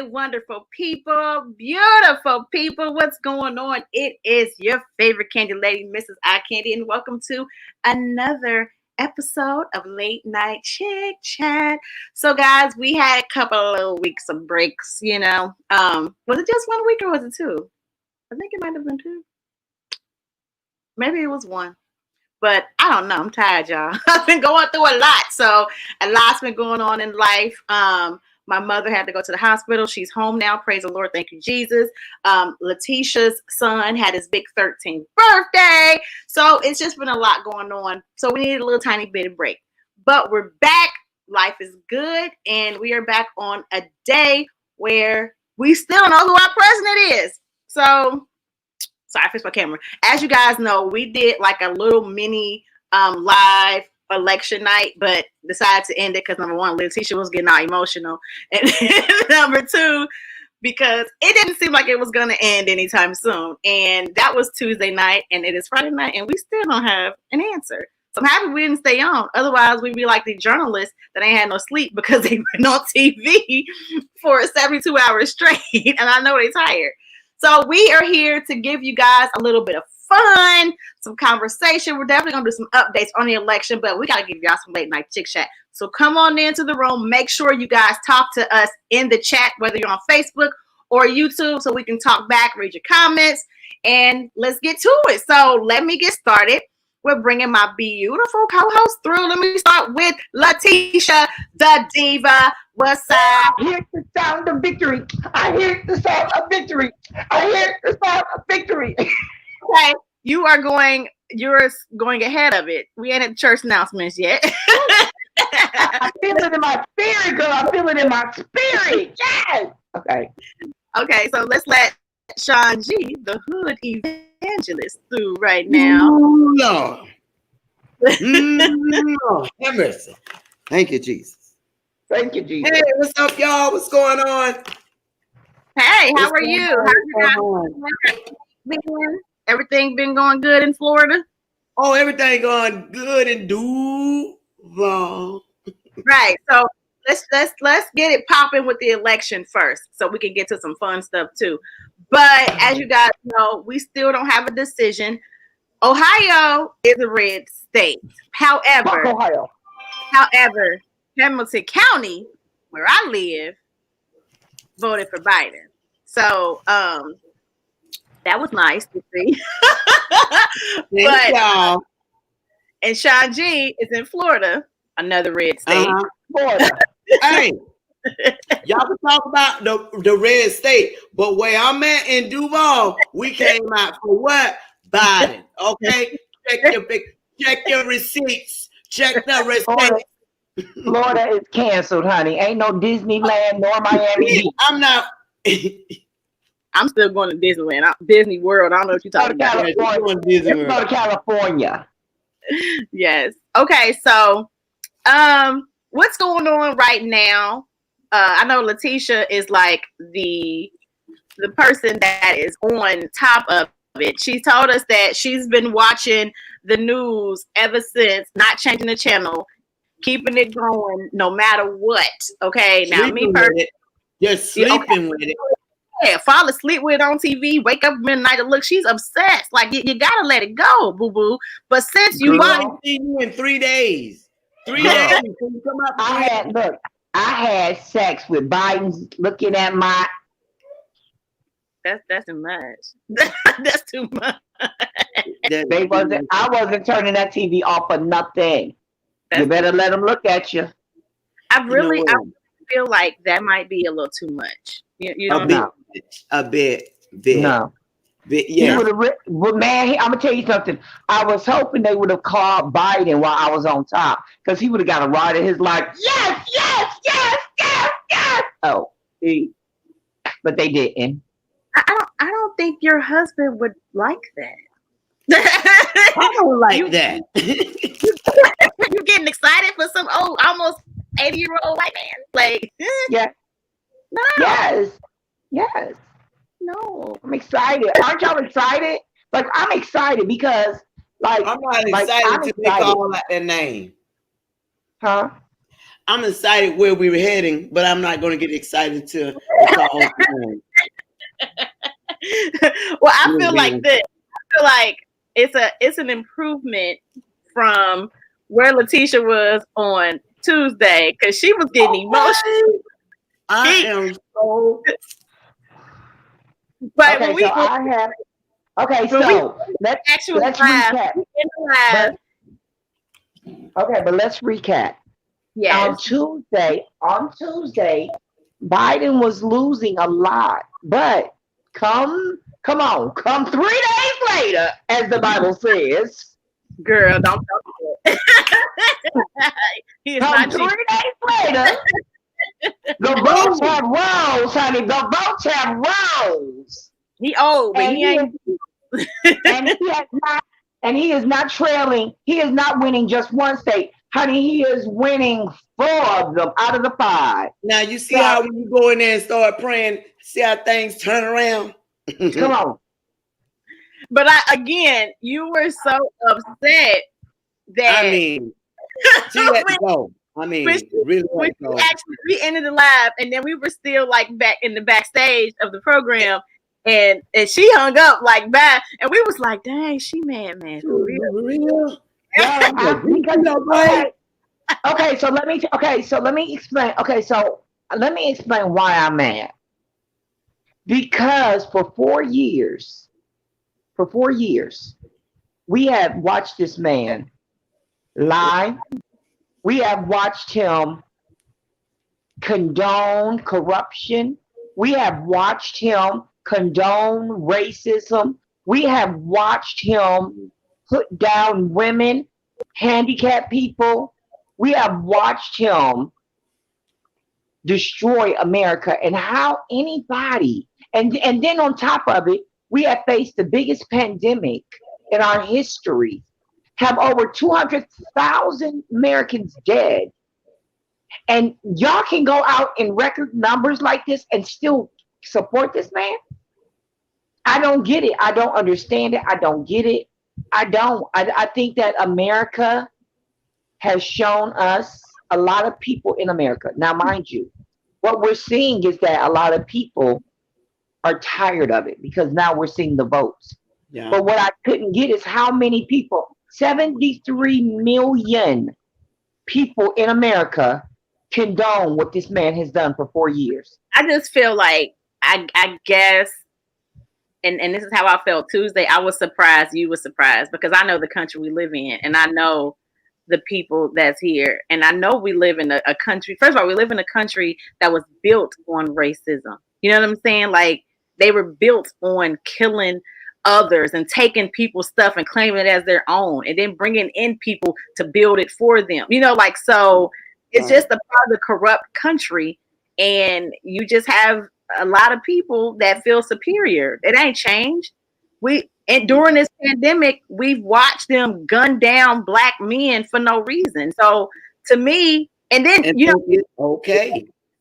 wonderful people, beautiful people. What's going on? It is your favorite candy lady, Mrs. Eye Candy, and welcome to another episode of Late Night Chick Chat. So, guys, we had a couple of little weeks of breaks, Was it just 1 week or was it two? I think it might have been two. Maybe it was one. But I don't know. I'm tired, y'all. I've been going through a lot. So a lot's been going on in life. My mother had to go to the hospital. She's home now. Praise the Lord. Thank you, Jesus. Letitia's son had his big 13th birthday. So it's just been a lot going on. So we needed a little tiny bit of break. But we're back. Life is good. And we are back on a day where we still know who our president is. So sorry, I fixed my camera. As you guys know, we did like a little mini live election night, but decided to end it because number one, Letitia was getting all emotional. And number two, because it didn't seem like it was going to end anytime soon. And that was Tuesday night, and it is Friday night, and we still don't have an answer. So I'm happy we didn't stay on. Otherwise, we'd be like the journalists that ain't had no sleep because they've been on TV for 72 hours straight, and I know they're tired. So we are here to give you guys a little bit of fun, some conversation. We're definitely going to do some updates on the election, but we got to give y'all some late night chick chat. So come on into the room. Make sure you guys talk to us in the chat, whether you're on Facebook or YouTube, so we can talk back, read your comments, and let's get to it. So let me get started. We're bringing my beautiful co-host through. Let me start with Letitia, the diva. What's up? I hear the sound of victory. I hear the sound of victory. I hear the sound of victory. Okay, you're going ahead of it. We ain't at church announcements yet. I feel it in my spirit, girl. I feel it in my spirit. Yes. Okay, so let's let Sean G, the hood evangelist, through right now. No. Have mercy. Thank you, Jesus. Thank you, Jesus. Hey, what's up, y'all? What's going on? Hey, how are you? How's you guys? Everything been going good in Florida? Oh, everything going good in Duval. Right. So let's get it popping with the election first, so we can get to some fun stuff too. But as you guys know, we still don't have a decision. Ohio is a red state. However, Hamilton County, where I live, voted for Biden. So that was nice to see. But and Sean G is in Florida, another red state. Florida. Hey, y'all can talk about the red state, but where I'm at in Duval, we came out for what? Biden. Okay, check your receipts. Check the receipts. Florida is canceled, honey. Ain't no Disneyland nor Miami Beach. I'm not. I'm still going to Disneyland. Disney World. I don't know what you're talking about. Let's go to California. Yes. Okay. So, what's going on right now? I know Letitia is like the person that is on top of it. She told us that she's been watching the news ever since, not changing the channel, keeping it going no matter what. Okay. Now, me personally, just sleeping with it. Yeah, fall asleep with it on TV, wake up midnight and look, she's obsessed. Like you gotta let it go, boo boo. But since you watch you in 3 days. 3 days. I had sex with Biden's looking at my. That's too much. That's too much. I wasn't turning that TV off for nothing. You better let them look at you. I feel like that might be a little too much. You don't know. A bit. No. Yeah. But man, I'm gonna tell you something. I was hoping they would have called Biden while I was on top, because he would have got a ride of his life. Yes. Oh, but they didn't. I don't think your husband would like that. I don't like that. You getting excited for some almost 80-year-old white man? Like, yeah. No. Yes. No. I'm excited. Aren't y'all excited? Like, I'm excited because, like, I'm not excited to make all that their name. Huh? I'm excited where we were heading, but I'm not going to get excited till it's all done. Well, I feel like this. I feel like it's an improvement from where Letitia was on Tuesday because she was getting emotional. I am so. But Okay, when so I have. Okay, so let's recap. Okay, but let's recap. Yes. On Tuesday, Biden was losing a lot, but come 3 days later, as the Bible says. Girl, don't talk about it. Come 3 days later, the votes have rose, honey. The votes have rose. He old, but he ain't. And he is not trailing. He is not winning just one state. Honey, he is winning 4 of them out of the 5. Now, you see how when you go in there and start praying, see how things turn around? Come on. But again, you were so upset that. I mean, she had to go. I mean, really we ended the live, and then we were still like back in the backstage of the program. And she hung up like bye, and we was like, "Dang, she mad, man, for real." Okay, so let me explain. Okay, so let me explain why I'm mad. Because for 4 years, we have watched this man lie. We have watched him condone corruption. We have watched him condone racism. We have watched him put down women, handicapped people. We have watched him destroy America, and how anybody, and then on top of it, we have faced the biggest pandemic in our history, have over 200,000 Americans dead, and y'all can go out in record numbers like this and still support this man? I don't get it. I don't understand it. I don't get it. I think that America has shown us, a lot of people in America. Now, mind you, what we're seeing is that a lot of people are tired of it because now we're seeing the votes. Yeah. But what I couldn't get is how many people, 73 million people in America, condone what this man has done for 4 years. I just feel like, I guess, and this is how I felt Tuesday. I was surprised you were surprised because I know the country we live in, and I know the people that's here, and I know we live in a country. First of all, we live in a country that was built on racism. You know what I'm saying? Like, they were built on killing others and taking people's stuff and claiming it as their own, and then bringing in people to build it for them. You know, like, so it's just a part of the corrupt country, and you just have a lot of people that feel superior. It ain't changed. And during this pandemic, we've watched them gun down Black men for no reason. So to me, and then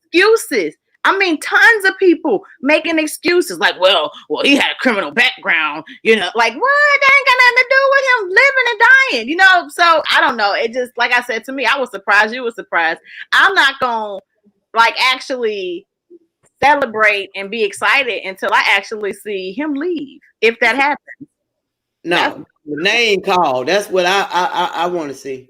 excuses. I mean, tons of people making excuses like, well, he had a criminal background, you know, like, what? That ain't got nothing to do with him living and dying, you know? So I don't know. It just, like I said, to me, I was surprised. You were surprised. I'm not going to actually celebrate and be excited until I actually see him leave, if that happens. No, name call. That's what I want to see.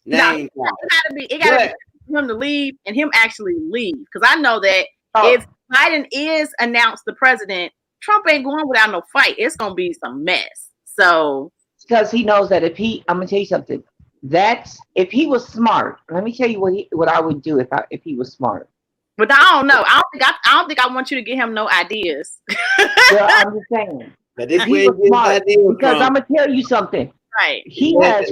Name call. It gotta be him to leave and him actually leave. Because I know that if Biden is announced the president, Trump ain't going without no fight. It's gonna be some mess. So because he knows that I'm gonna tell you something. If he was smart, let me tell you what I would do if he was smart. But I don't know. I don't think I want you to give him no ideas. Well, I'm just saying. But this way smart, because I'm gonna tell you something. Right. He has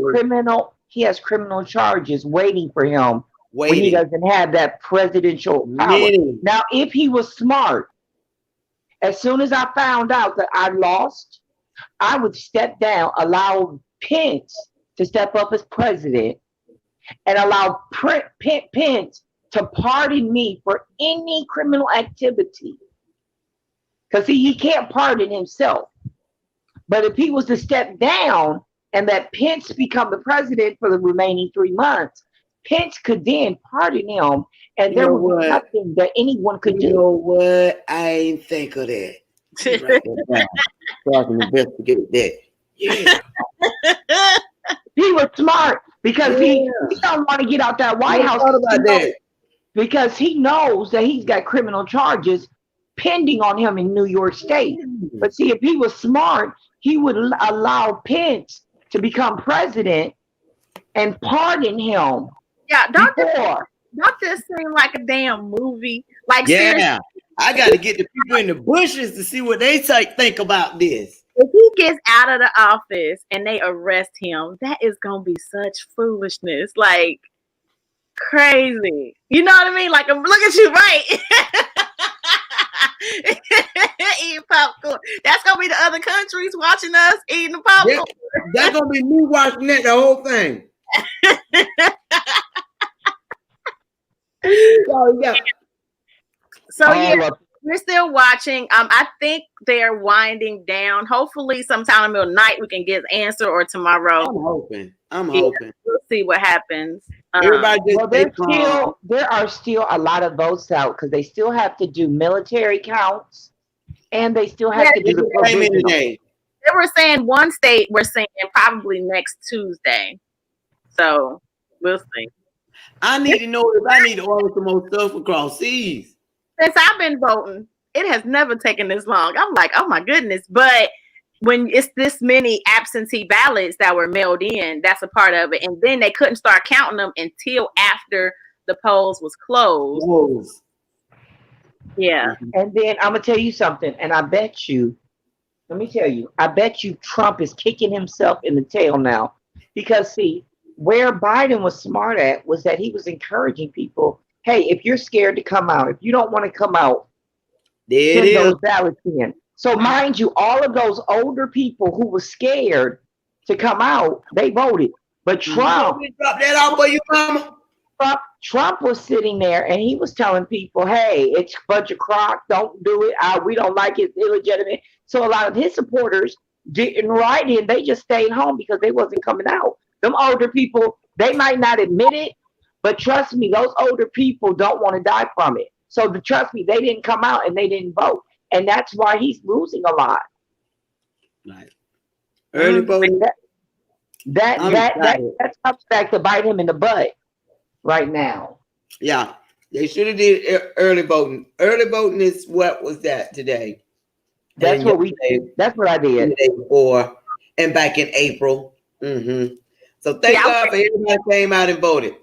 criminal charges waiting for him when he doesn't have that presidential power. Now, if he was smart, as soon as I found out that I lost, I would step down, allow Pence to step up as president, and allow Pence to pardon me for any criminal activity. Because he can't pardon himself. But if he was to step down and that Pence become the president for the remaining 3 months, Pence could then pardon him, and You there know would be what? nothing that anyone could You do. know what? I ain't think of that. Let me write that down so I can investigate that. Yeah. He was smart because he Yeah. don't want to get out that White Never House. thought about that. Because he knows that he's got criminal charges pending on him in New York State. But see, if he was smart, he would allow Pence to become president and pardon him Yeah, before. don't this seem like a damn movie? Like seriously, Yeah. I got to get the people in the bushes to see what they think about this. if he gets out of the office and they arrest him, that is gonna be such foolishness. Like crazy. You know what I mean? Like look at you, right? Eating popcorn. That's gonna be the other countries watching us eating the popcorn. Yeah. That's going to be me watching that, the whole thing. Oh, yeah. So yeah, we're still watching. I think they're winding down. Hopefully, sometime in the middle of the night we can get an answer, or tomorrow. I'm hoping. We'll see what happens. Everybody just There are still a lot of votes out because they still have to do military counts, and they still have to do the provisional. today. They were saying one state. We're saying probably next Tuesday. So we'll see. I need to know if I need to order some more stuff across seas. Since I've been voting, it has never taken this long. I'm like, oh my goodness. But when it's this many absentee ballots that were mailed in, that's a part of it. And then they couldn't start counting them until after the polls was closed. Whoa. Yeah. And then I'm gonna tell you something, and I bet you Trump is kicking himself in the tail now. Because see, where Biden was smart at was that he was encouraging people, hey, if you're scared to come out, if you don't want to come out, send those ballots in. So mind you, all of those older people who were scared to come out, they voted. But Trump was sitting there and he was telling people, hey, it's a bunch of crock, don't do it. We don't like it, it's illegitimate. So a lot of his supporters didn't write in, they just stayed home because they wasn't coming out. Them older people, they might not admit it, but trust me, those older people don't want to die from it. So trust me, they didn't come out and they didn't vote. And that's why he's losing a lot. Right. Early voting. That comes back to bite him in the butt right now. Yeah. They should have did early voting. Early voting is what was that today? That's what I did. The day before and back in April. Mm-hmm. So thank God for everybody came out and voted.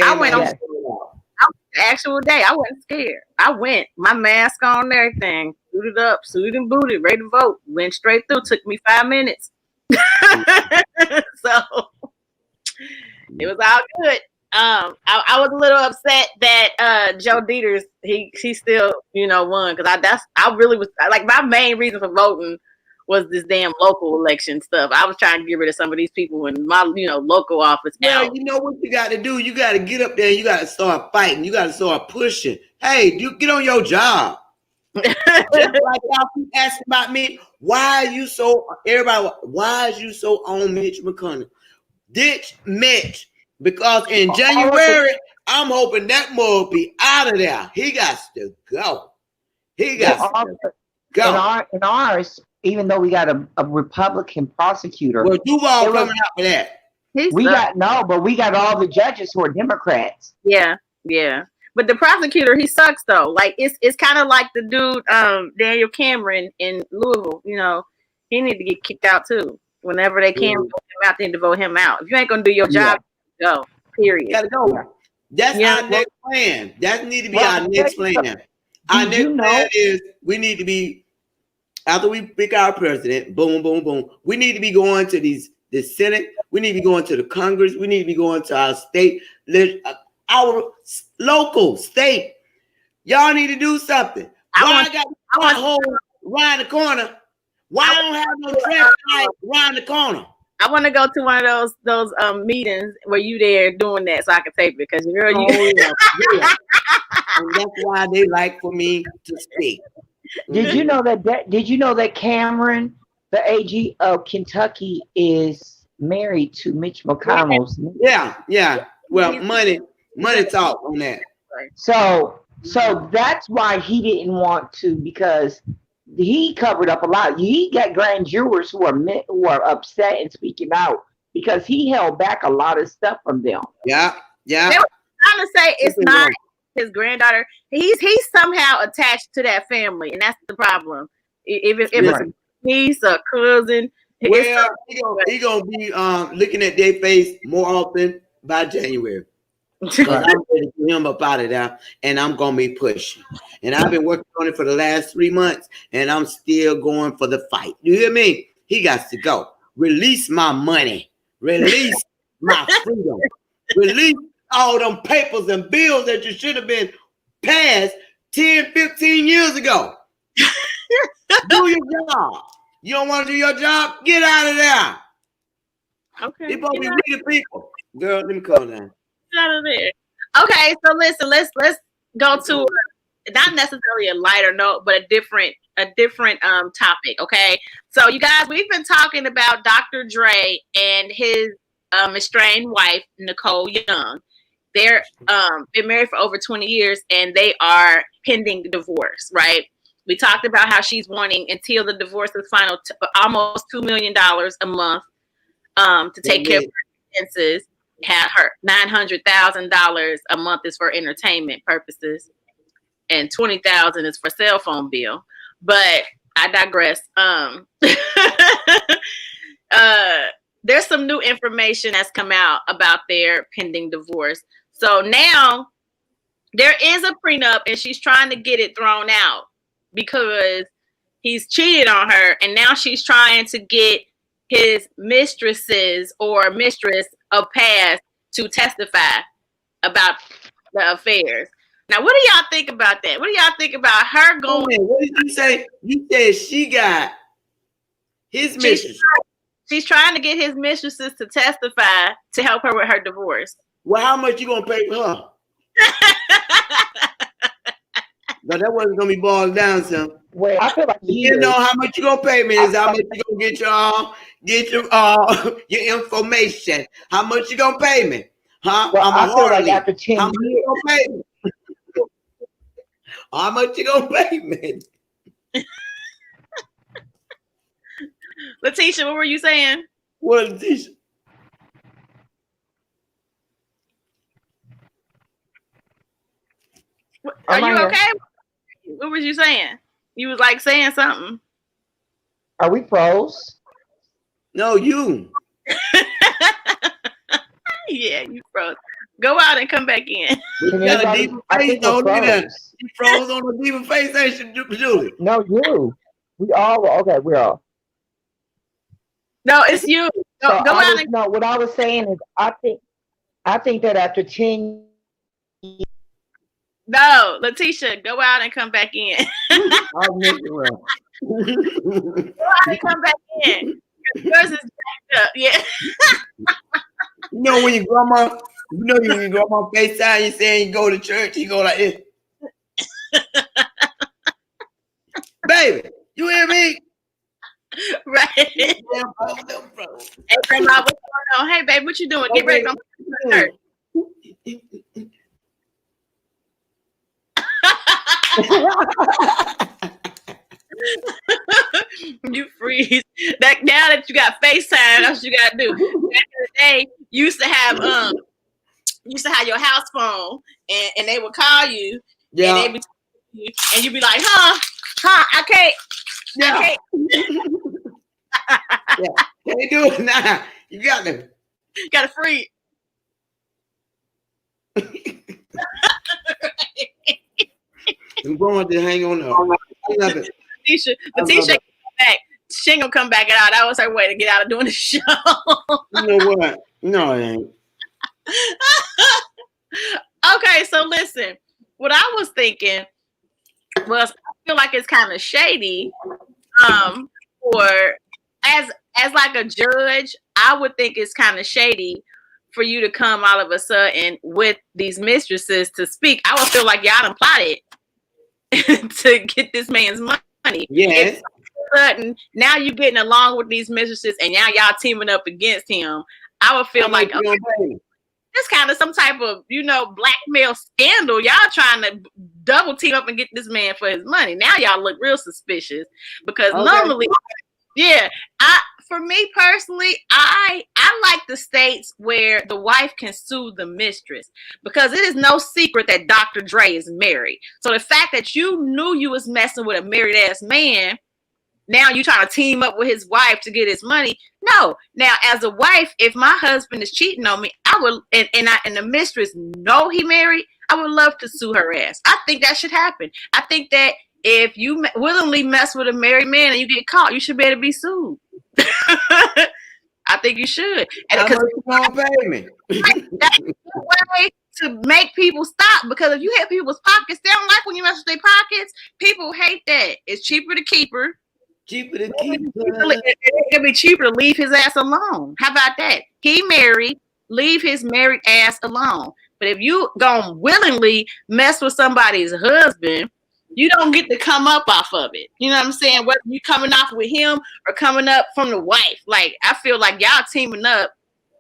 I went on the actual day. I wasn't scared. I went, my mask on and everything, suited up, suited and booted, ready to vote. Went straight through. Took me 5 minutes. So it was all good. I was a little upset that Joe Dieters he still won because I really was like my main reason for voting was this damn local election stuff. I was trying to get rid of some of these people in my local office. Well, you know what you got to do? You got to get up there. You got to start fighting. You got to start pushing. Hey, you get on your job. Just like y'all keep asking about me, why are you so on Mitch McConnell? Ditch Mitch. Because in January, I'm hoping that mug be out of there. He got to go. He got to go. In ours, even though we got a Republican prosecutor. Well, Duval coming out for that. We got all the judges who are Democrats. Yeah. But the prosecutor, he sucks though. Like it's kind of like the dude, Daniel Cameron in Louisville. He need to get kicked out too. Whenever they can vote him out, they need to vote him out. If you ain't gonna do your job, go. Period. You gotta go. That's our next plan. That need to be our next plan. Our next plan is we need to be after we pick our president. Boom, boom, boom. We need to be going to the Senate. We need to be going to the Congress. We need to be going to our state. Our local state, y'all need to do something. I got a hole around the corner. Why don't have no traffic light around the corner? I want to go to one of those meetings where you there doing that, so I can tape it. Because girl, and that's why they like for me to speak. Did you know that Cameron, the AG of Kentucky, is married to Mitch McConnell's? Yeah. Well, money talk on that. So that's why he didn't want to, because he covered up a lot. He got grand jurors who are upset and speaking out because he held back a lot of stuff from them. Yeah, yeah. They were trying to say it's not his granddaughter. He's somehow attached to that family, and that's the problem. If it's a niece or cousin, well, he gonna be looking at their face more often by January. Because I'm ready to get him up out of there, and I'm gonna be pushing. And I've been working on it for the last 3 months, and I'm still going for the fight. You hear me? He got to go. Release my money. Release my freedom. Release all them papers and bills that you should have been passed 10, 15 years ago. Do your job. You don't want to do your job? Get out of there. Okay. You're supposed to be with the people. Girl, let me calm down. Out of there. Okay, so listen, let's go to not necessarily a lighter note, but a different topic. Okay, so you guys, we've been talking about Dr. Dre and his estranged wife Nicole Young. They're been married for over 20 years, and they are pending divorce. Right? We talked about how she's wanting, until the divorce is final, almost $2 million a month to take care of her expenses. Had her $900,000 a month is for entertainment purposes, and $20,000 is for cell phone bill. But I digress. There's some new information that's come out about their pending divorce. So now there is a prenup, and she's trying to get it thrown out because he's cheated on her, and now she's trying to get his mistresses or mistress of past to testify about the affairs. Now, what do y'all think about that? What do y'all think about her going? What did you say? You said she got his mistress. She's trying to get his mistresses to testify to help her with her divorce. Well, how much you gonna pay for her? But that wasn't gonna be boiled down to. Well, I feel like you know how much you gonna pay me is how much you gonna get your information. How much you gonna pay me? Huh? Well, I feel like after 10 how much you gonna pay me? How much you gonna pay me? Letitia, what were you saying? What, Letitia? Are you okay? What was you saying? You was like saying something. Are we froze? No, you. Yeah, you froze. Go out and come back in. You got a deeper face, though. Look at that. You froze on a deeper face, ain't you, Julie? No, you. We all okay. We're all. No, it's you. Go out and. No, what I was saying is, I think that after 10. No, Letitia, go out and come back in. I'll make it well. Go out and come back in. Yours is backed up. Yeah. You know when your grandma FaceTime, you saying you go to church, you go like this. Baby, you hear me? Right. Hey, grandma, what's going on? Hey, babe, what you doing? Get ready to go to church. You freeze. That now that you got FaceTime, that's what you gotta do. Back in the day, you used to have your house phone, and they would call you, yeah, and they be and you'd be like, I can't. Yeah. I can't. Yeah. Can't do it now. You got to. Gotta free. I'm going to hang on now. Letitia come back. She ain't gonna come back out. That was her way to get out of doing the show. You know what? No, it ain't. Okay, so listen. What I was thinking was, I feel like it's kind of shady. Or as like a judge, I would think it's kind of shady for you to come all of a sudden with these mistresses to speak. I would feel like y'all done plotted to get this man's money. Yes. Sudden, now you're getting along with these mistresses, and now y'all teaming up against him. I would feel like, okay, it's kind of some type of, blackmail scandal. Y'all trying to double team up and get this man for his money. Now y'all look real suspicious because normally, for me personally, I like the states where the wife can sue the mistress because it is no secret that Dr. Dre is married. So the fact that you knew you was messing with a married ass man, now you trying to team up with his wife to get his money. No. Now, as a wife, if my husband is cheating on me, I would, and the mistress know he married, I would love to sue her ass. I think that should happen. I think that if you willingly mess with a married man and you get caught, you should be able to be sued. I think you should. And How much you gonna pay me? That's the way to make people stop, because if you hit people's pockets, they don't like when you mess with their pockets. People hate that. It's cheaper to keep her. Cheaper to keep It'd be cheaper to leave his ass alone. How about that? He married, leave his married ass alone. But if you gonna willingly mess with somebody's husband, you don't get to come up off of it. You know what I'm saying? Whether you coming off with him or coming up from the wife. Like, I feel like y'all teaming up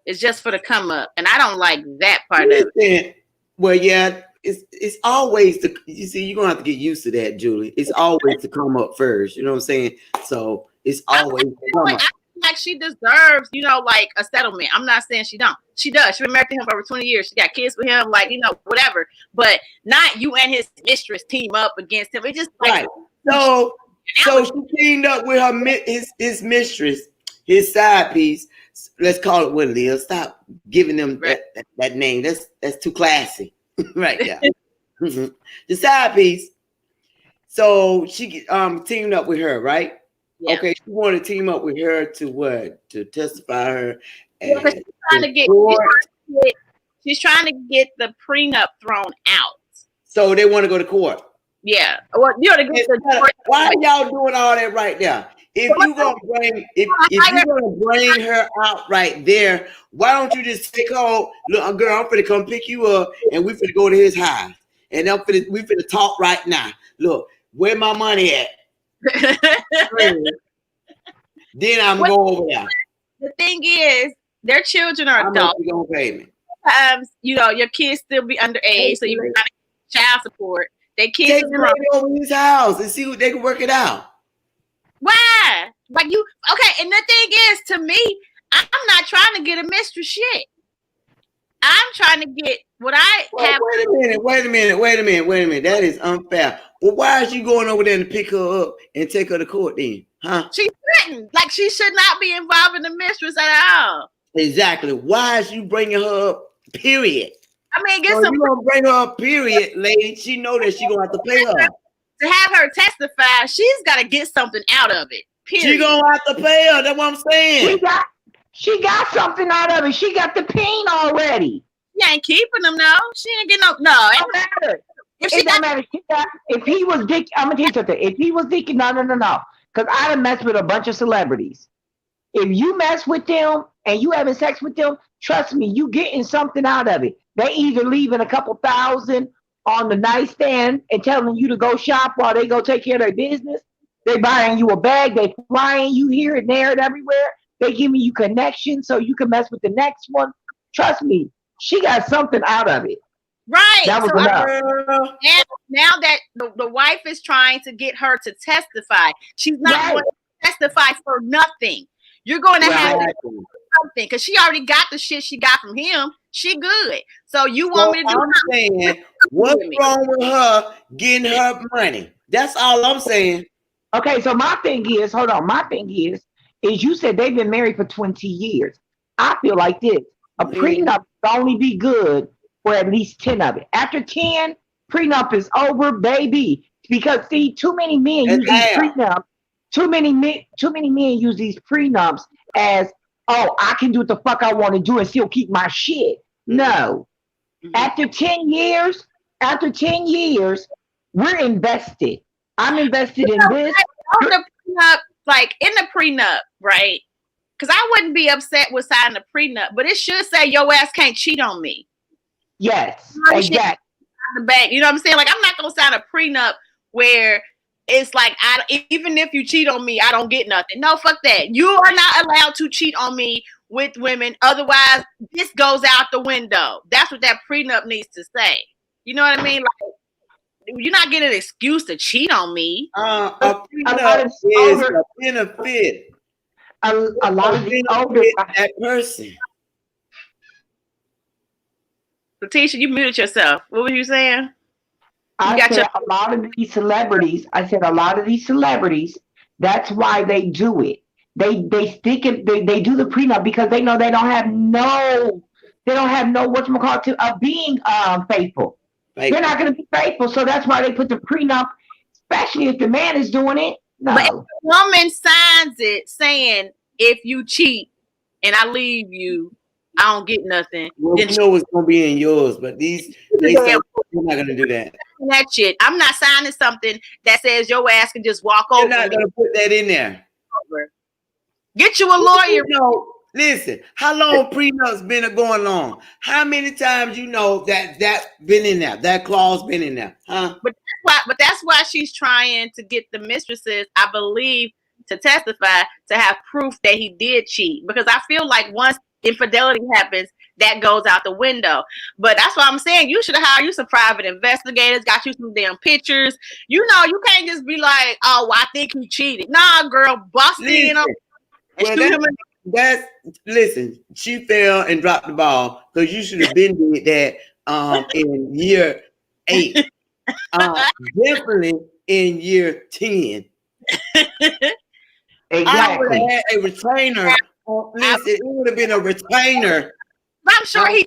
is just for the come up. And I don't like that part of it. Well, yeah, it's always you see, you're gonna have to get used to that, Julie. It's always to come up first. You know what I'm saying? So it's always to come up. Like she deserves, like a settlement. I'm not saying she don't. She does. She's been married to him for over 20 years. She got kids with him, whatever. But not you and his mistress team up against him. It just right. So she teamed up with his mistress, his side piece. Let's call it what it is. Stop giving them that name. That's too classy. Right there. Mm-hmm. The side piece. So she teamed up with her, right? Yeah. Okay, she wanted to team up with her to what? To testify her. And she's trying to get the prenup thrown out. So they want to go to court. Yeah. Well, why are y'all doing all that right now? If you're gonna bring her out right there, why don't you just take her? Look, girl, I'm finna come pick you up, and we finna go to his house, and we finna talk right now. Look, where my money at? Then I'm going over there. The thing is, their children are adults. How much you gonna pay me? Your kids still be underage, so you got child support. Their kids take them over his house and see what they can work it out. Why? Like and the thing is, to me, I'm not trying to get a mistress shit. I'm trying to get what I have. Wait a minute. That is unfair. Well, why is you going over there to pick her up and take her to court then? Huh? She shouldn't. Like, she should not be involving the mistress at all. Exactly. Why is you bringing her up, period? I mean, you gonna bring her up, period, lady. She know that she gonna have to pay her. To have her testify, she's got to get something out of it. Period. She gonna have to pay her. That's what I'm saying. She got something out of it. She got the pain already. She ain't keeping them, no. She ain't getting no. It don't matter. It don't matter. If he was Dick, I'm gonna tell you something. If he was Dick, no. Because I done messed with a bunch of celebrities. If you mess with them and you having sex with them, trust me, you getting something out of it. They either leaving a couple thousand on the nightstand and telling you to go shop while they go take care of their business. They buying you a bag. They flying you here and there and everywhere. They giving you connections so you can mess with the next one. Trust me, she got something out of it. Right. That was enough. And now that the wife is trying to get her to testify, she's not going to testify for nothing. You're going to have to do something because she already got the shit she got from him. She good. So you want me to do something? Saying, what's wrong with her getting her money? That's all I'm saying. Okay, so my thing is, you said they've been married for 20 years. I feel like this. A prenup will only be good for at least 10 of it. After 10, prenup is over, baby. Because see, too many men use these prenups. Too many men use these prenups as, oh, I can do what the fuck I want to do and still keep my shit. No. After 10 years, we're invested. I'm invested in this. In the prenup, right? Because I wouldn't be upset with signing a prenup, but it should say your ass can't cheat on me. Yes, exactly. The bank, you know what I'm saying? Like, I'm not gonna sign a prenup where it's like, even if you cheat on me, I don't get nothing. No, fuck that. You are not allowed to cheat on me with women. Otherwise, this goes out the window. That's what that prenup needs to say. You know what I mean? Like, you're not getting an excuse to cheat on me. A A lot prenup of is older, a benefit. a lot A of these older. benefit that person. Letitia, you muted yourself. What were you saying? You I got your said a lot of these celebrities. I said a lot of these celebrities. That's why they do it. They stick it. They do the prenup because they know they don't have no whatchamacallit to being faithful. They're not going to be faithful, so that's why they put the prenup. Especially if the man is doing it. But if No. a woman signs it saying, if you cheat and I leave you, I don't get nothing. Well, Then you know what's gonna be in yours, but they say you're not gonna do that. that shit. I'm not signing something that says your ass can just walk You're over not me. gonna put that in there. Get you a lawyer. Listen, how long prenups been going on? How many times you know that been in there? That clause been in there, huh? But that's why she's trying to get the mistresses, I believe, to testify to have proof that he did cheat. Because I feel like once infidelity happens, that goes out the window. But that's what I'm saying. You should have hired you some private investigators, got you some damn pictures. You know, you can't just be like, oh, well, I think he cheated. Nah, girl, bust in on and shoot him. Listen, she fell and dropped the ball because you should have been doing that in year 8. Definitely in year 10. Exactly. I would have had a retainer. Listen, it would have been a retainer. I'm sure he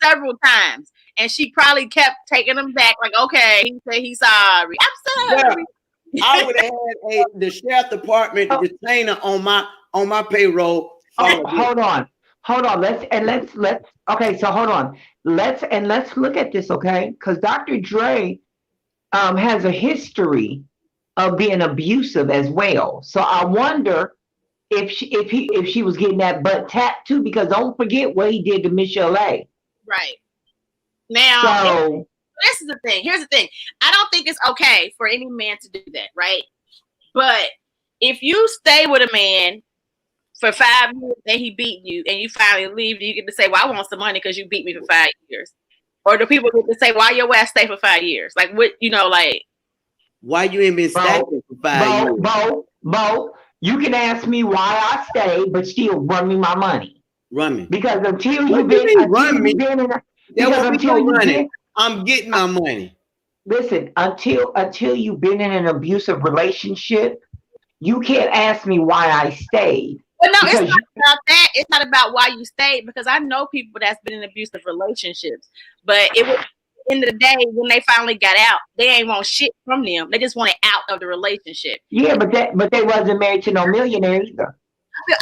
several times, and she probably kept taking him back. Like, okay, he said he's sorry. I'm sorry. Yeah, I would have had the sheriff department retainer on my payroll. Hold on. Let's okay, so hold on. Let's look at this, okay? Because Dr. Dre has a history of being abusive as well. So I wonder if she was getting that butt tapped too, because don't forget what he did to Michelle A. Right. Now, so this is the thing. Here's the thing. I don't think it's okay for any man to do that, right? But if you stay with a man for 5 years and he beat you and you finally leave, you get to say, well, I want some money because you beat me for 5 years. Or do people get to say, why your ass stay for 5 years? Like, what, like. Why you ain't been stacking for 5 years? Bo, you can ask me why I stayed, but still run me my money. Run me. Because until you've been in I'm getting my money. Listen, until you've been in an abusive relationship, you can't ask me why I stayed. But no, it's not about that. It's not about why you stayed, because I know people that's been in abusive relationships. But it was at the end of the day, when they finally got out, they ain't want shit from them. They just wanted out of the relationship. Yeah, but they wasn't married to no millionaire either.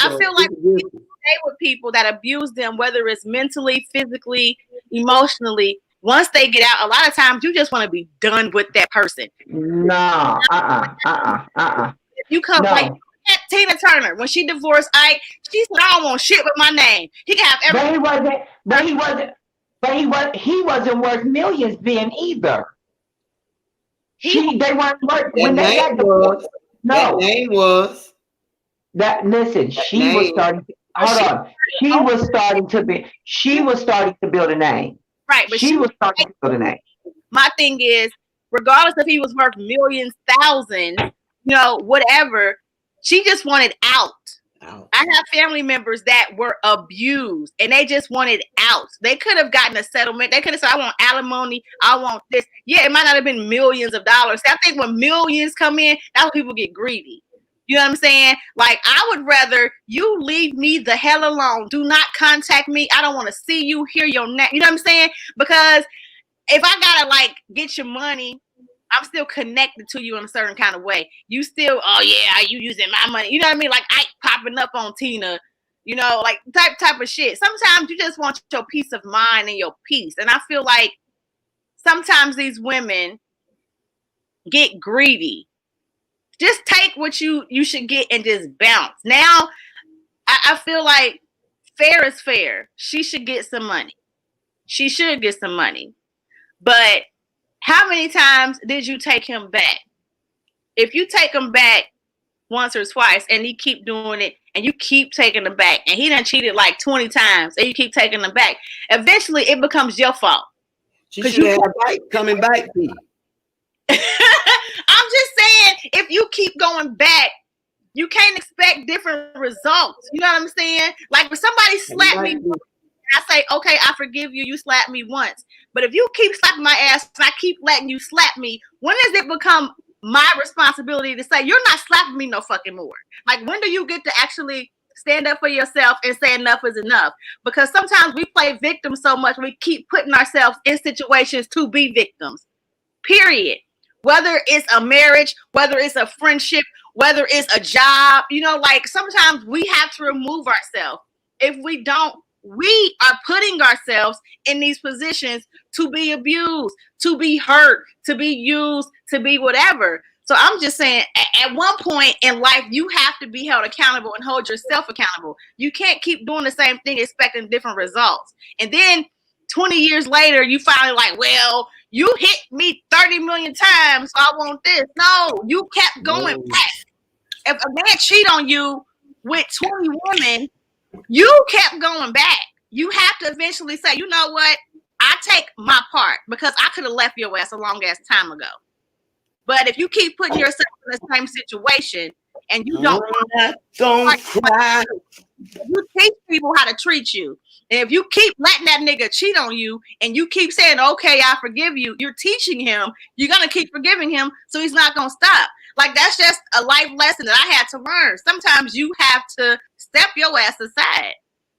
I feel like people stay with people that abuse them, whether it's mentally, physically, emotionally. Once they get out, a lot of times you just want to be done with that person. No, If you come like Tina Turner, when she divorced Ike, she said, I don't want shit with my name. He can have everything. He wasn't worth millions then either. They weren't worth when they got divorced. No. That name was listen, she was starting to build a name. Right, but she was starting to build a name. My thing is, regardless if he was worth millions, thousands, whatever, she just wanted out. I have family members that were abused and they just wanted out. They could have gotten a settlement. They could have said, I want alimony. I want this. Yeah, it might not have been millions of dollars. I think when millions come in, that's when people get greedy. You know what I'm saying? Like, I would rather you leave me the hell alone. Do not contact me. I don't want to see you, hear your name. You know what I'm saying? Because if I gotta get your money, I'm still connected to you in a certain kind of way. You still, oh yeah, you using my money. You know what I mean? Like Ike popping up on Tina, like type of shit. Sometimes you just want your peace of mind and your peace. And I feel like sometimes these women get greedy. Just take what you should get and just bounce. Now, I feel like fair is fair. She should get some money. She should get some money. But how many times did you take him back? If you take him back once or twice, and he keep doing it, and you keep taking them back, and he done cheated like 20 times, and you keep taking them back. Eventually, it becomes your fault. She should have coming back to you. I'm just saying, if you keep going back, you can't expect different results. You know what I'm saying? Like, when somebody slapped me, I say, okay, I forgive you. You slapped me once. But if you keep slapping my ass and I keep letting you slap me, when does it become my responsibility to say, you're not slapping me no fucking more? Like, when do you get to actually stand up for yourself and say enough is enough? Because sometimes we play victim so much, we keep putting ourselves in situations to be victims. Period. Whether it's a marriage, whether it's a friendship, whether it's a job, you know, like sometimes we have to remove ourselves. If we don't, we are putting ourselves in these positions to be abused, to be hurt, to be used, to be whatever. So I'm just saying, at one point in life, you have to be held accountable and hold yourself accountable. You can't keep doing the same thing expecting different results. And then 20 years later, you finally like, well, you hit me 30 million times, so I want this. No, you kept going back. If a man cheat on you with 20 women, you kept going back. You have to eventually say, you know what? I take my part because I could have left your ass a long ass time ago. But if you keep putting yourself in the same situation and you don't cry, you teach people how to treat you. And if you keep letting that nigga cheat on you and you keep saying, okay, I forgive you, you're teaching him, you're going to keep forgiving him, so he's not going to stop. Like, that's just a life lesson that I had to learn. Sometimes you have to step your ass aside.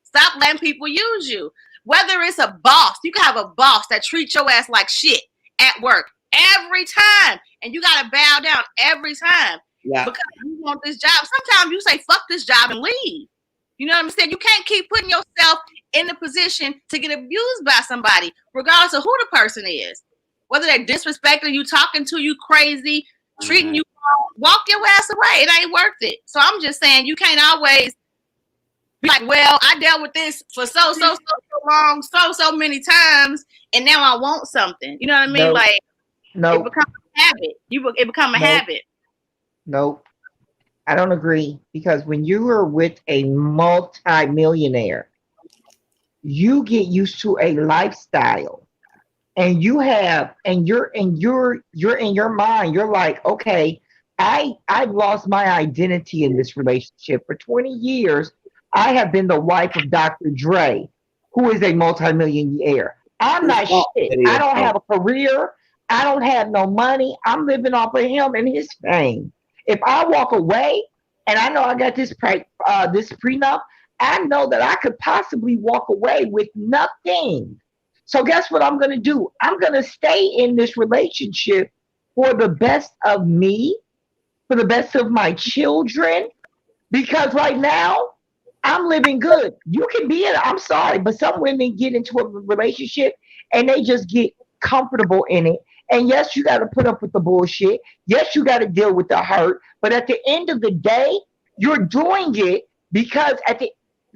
Stop letting people use you. Whether it's a boss, you can have a boss that treats your ass like shit at work every time, and you got to bow down every time because you want this job. Sometimes you say, fuck this job and leave. You know what I'm saying? You can't keep putting yourself in the position to get abused by somebody, regardless of who the person is. Whether they're disrespecting you, talking to you crazy, treating you wrong, walk your ass away. It ain't worth it. So I'm just saying, you can't always be like, well, I dealt with this for so long, so many times, and now I want something. You know what I mean? It becomes a habit. It becomes a habit. Nope. I don't agree, because when you are with a multi-millionaire, you get used to a lifestyle, and you're in your mind, you're like, okay, I've lost my identity in this relationship. For 20 years, I have been the wife of Dr. Dre, who is a multi-millionaire. I'm not shit. I don't have a career. I don't have no money. I'm living off of him and his fame. If I walk away, and I know I got this prenup, I know that I could possibly walk away with nothing. So guess what I'm going to do? I'm going to stay in this relationship for the best of me, for the best of my children, because right now I'm living good. You can be in it. I'm sorry, but some women get into a relationship and they just get comfortable in it. And yes, you got to put up with the bullshit. Yes, you got to deal with the hurt. But at the end of the day, you're doing it because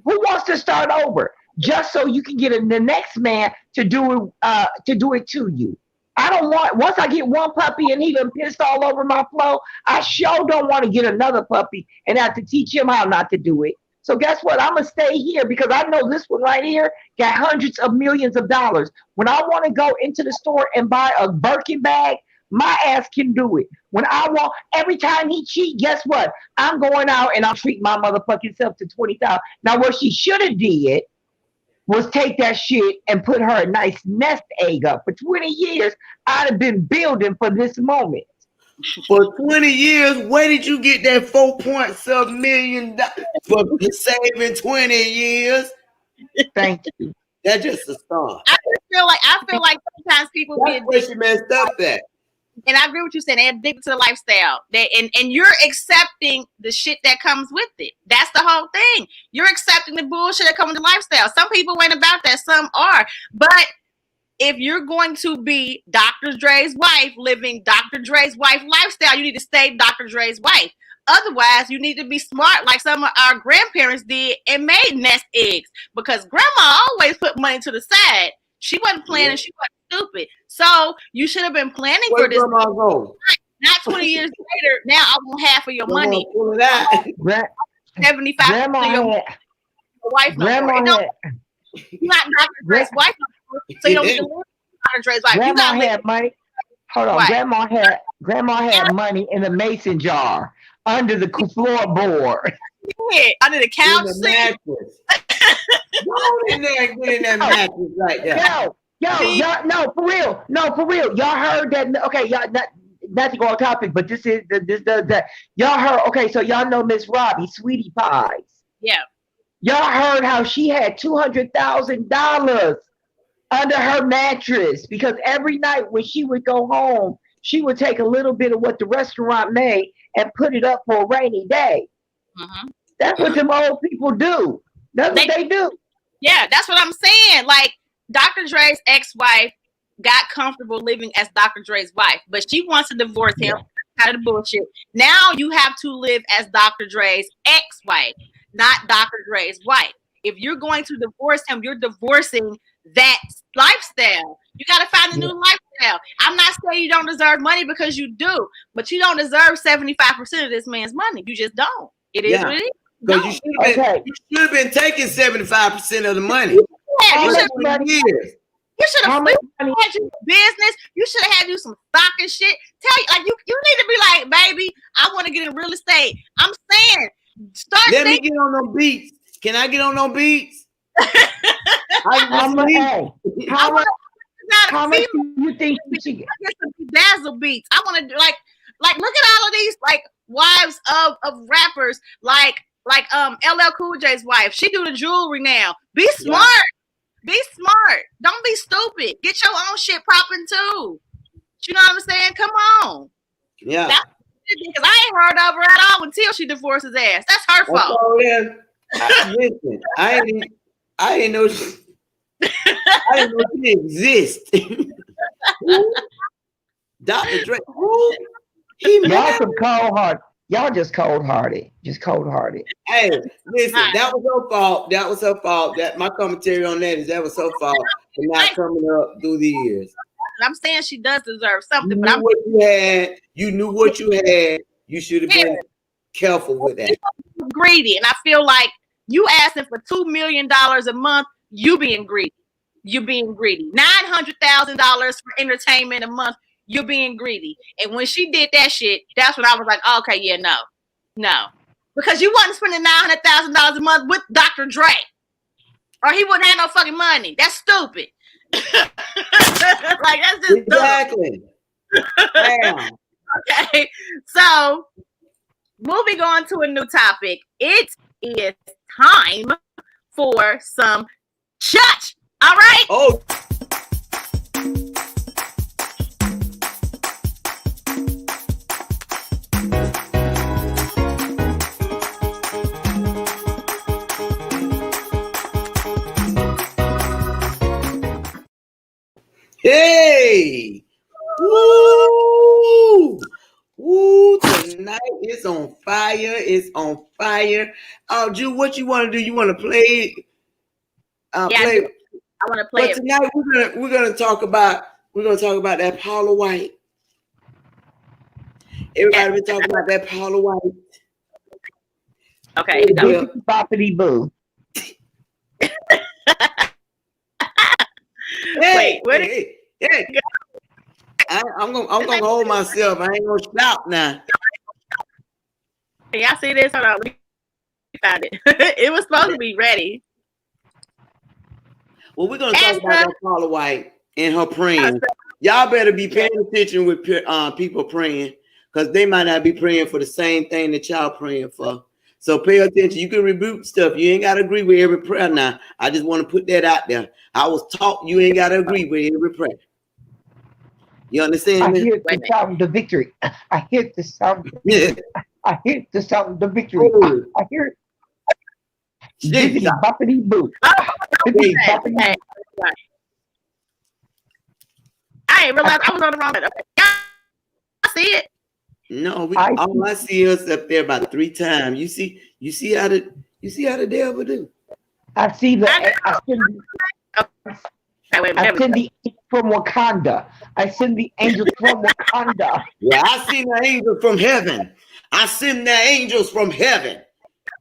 who wants to start over just so you can get the next man to do it to you? I don't want, once I get one puppy and he done pissed all over my flow, I sure don't want to get another puppy and have to teach him how not to do it. So guess what? I'm going to stay here because I know this one right here got hundreds of millions of dollars. When I want to go into the store and buy a Birkin bag, my ass can do it. When I want, every time he cheat, guess what? I'm going out and I'm treating my motherfucking self to 20,000. Now what she should have did was take that shit and put her a nice nest egg up. For 20 years, I'd have been building for this moment. For 20 years, where did you get that $4.7 million for saving 20 years? Thank you. That's just a start. I feel like sometimes people That's where she messed up at. And I agree with you saying they're addicted to the lifestyle. And you're accepting the shit that comes with it. That's the whole thing. You're accepting the bullshit that comes with the lifestyle. Some people ain't about that, some are. But if you're going to be Dr. Dre's wife, living Dr. Dre's wife lifestyle, you need to stay Dr. Dre's wife. Otherwise, you need to be smart like some of our grandparents did and made nest eggs, because grandma always put money to the side. She wasn't planning. She wasn't stupid. So you should have been planning for this. Not 20 years later. Now I want half of your money. Pull it out. 75% of your wife no more. You're not Dr. Dre's wife no more, so you don't get to live with Dr. Dre's wife. Grandma had money. Hold on. Right. Grandma had money in a mason jar under the floorboard. Yeah, under the couch seat. Go in there and get in that mattress right there. Y'all, no, for real. Y'all heard that? Okay, y'all not to go off topic, but this that. Y'all heard? Okay, so y'all know Miss Robbie, Sweetie Pies. Yeah. Y'all heard how she had $200,000 under her mattress because every night when she would go home, she would take a little bit of what the restaurant made and put it up for a rainy day. Mm-hmm. That's what them old people do. That's what they do. Yeah, that's what I'm saying. Like Dr. Dre's ex-wife got comfortable living as Dr. Dre's wife, but she wants to divorce him out of the bullshit. Now you have to live as Dr. Dre's ex-wife, not Dr. Dre's wife. If you're going to divorce him, you're divorcing that lifestyle. You got to find a new lifestyle. I'm not saying you don't deserve money because you do, but you don't deserve 75% of this man's money. You just don't. It is what it is. Because you should have been taking 75% of the money. Yeah, you should have had your business. You should have had you some stock and shit. Tell you, like you need to be like, baby, I want to get in real estate. I'm saying, Let me get on them beats. Can I get on them beats? How much do you think you should get? Some dazzle beats. I want to do like look at all of these like wives of rappers like LL Cool J's wife. She do the jewelry now. Be smart. Be smart. Don't be stupid. Get your own shit popping too. You know what I'm saying? Come on. Yeah. That's because I ain't heard of her at all until she divorced his ass. That's her fault. Listen, I didn't know she exist. Dr. Dre. Y'all some cold heart. Y'all just cold hearted. Hey, listen, that was her fault. That my commentary on that was her fault for not coming up through the years. I'm saying she does deserve something, but you knew what you had. You should have been careful with that. Greedy, and I feel like you asking for $2 million a month, you being greedy. $900,000 for entertainment a month, you're being greedy. And when she did that shit, that's when I was like, oh, okay, yeah, no, because you wasn't spending $900,000 a month with Dr. Dre, or he wouldn't have no fucking money. That's stupid. Like that's just exactly. Damn. Okay, so moving on to a new topic. It is time for some church. All right. Oh. Hey! Woo! Woo! Tonight it's on fire. It's on fire. Oh, Ju, what you want to do? You want to play? Play. I want to play. But tonight we're gonna talk about that Paula White. Everybody been talking about that Paula White. Okay. Boppity boo. Hey, I'm gonna hold myself. I ain't gonna shout now. Y'all see this? Hold on, we found it. It was supposed to be ready. Well, we're gonna talk about that Paula White and her praying. Y'all better be paying attention with people praying, because they might not be praying for the same thing that y'all praying for. So pay attention. You can rebuke stuff. You ain't got to agree with every prayer now. I just want to put that out there. I was taught you ain't got to agree with every prayer. You understand? I hear the sound of victory. I hear the sound of victory. I hear the sound of victory. I hear it. Bippity boppity boo. Okay. I ain't realized I was on the wrong bed. Okay. I see it. No, all I see us up there about 3 times. You see how the devil do. I see the I send the angels from Wakanda. I send the angels from Wakanda. Yeah, I seen the angels from heaven. I send the angels from heaven.